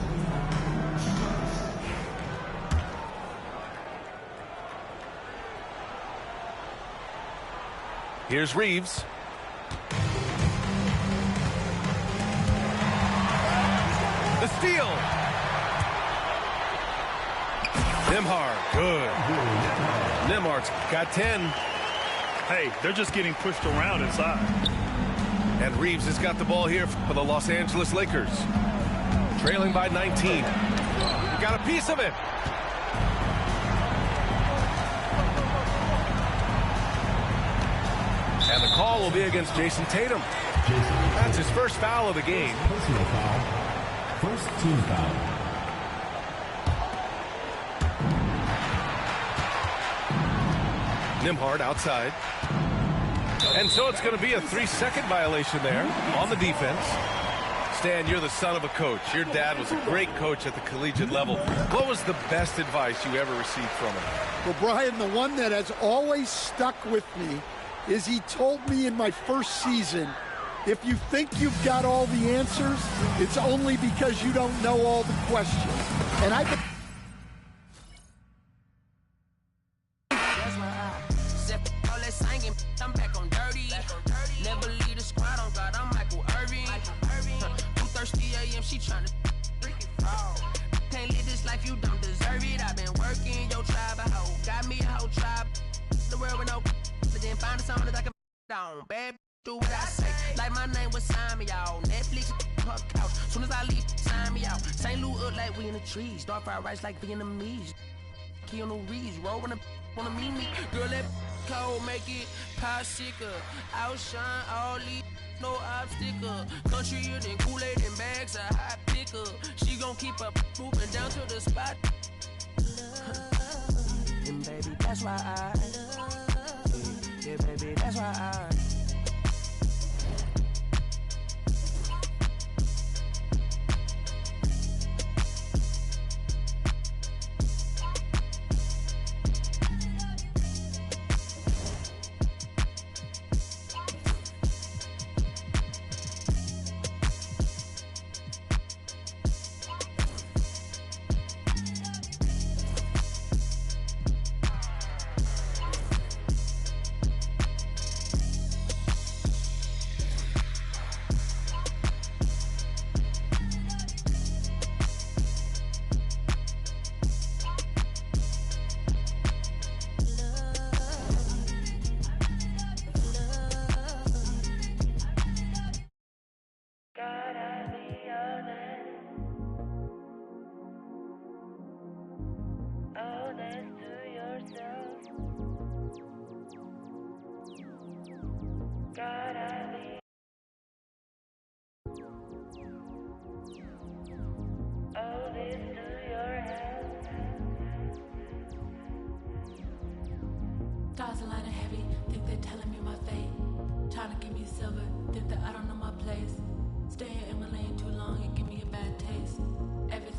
Here's Reeves. The steal. Nembhard, good. Nembhard's got 10. Hey, they're just getting pushed around inside. And Reeves has got the ball here for the Los Angeles Lakers. Trailing by 19. He got a piece of it. And the call will be against Jason Tatum. That's his first foul of the game. Personal foul. First team foul. Nembhard outside. And so it's going to be a 3-second violation there on the defense. Stan, you're the son of a coach. Your dad was a great coach at the collegiate level. What was the best advice you ever received from him? Well, Brian, the one that has always stuck with me is he told me in my first season, if you think you've got all the answers, it's only because you don't know all the questions. And I think I'm back on dirty. Never leave the squad on God. I'm Michael Irvin. 2:30 a.m. She tryna can't live this life, you don't deserve it. I've been working your tribe a hoe. Got me a whole tribe. The world with no but then find something that I can down. Bad do what I say. Like my name was sign me out. Netflix her couch. Soon as I leave, sign me out. St. Louis up like we in the trees. Dark fried rice like Vietnamese. Keanu Reeves rolling a wanna meet me. Girl, that cold make it popsicle. Outshine all these, no obstacle. Countryer than Kool-Aid and bags of hot picker. She gon' keep up moving down to the spot. And baby, that's why yeah, baby, that's why Stars a line of heavy, think they're telling me my fate. Trying to give me silver, think that I don't know my place. Staying in my lane too long and give me a bad taste. Every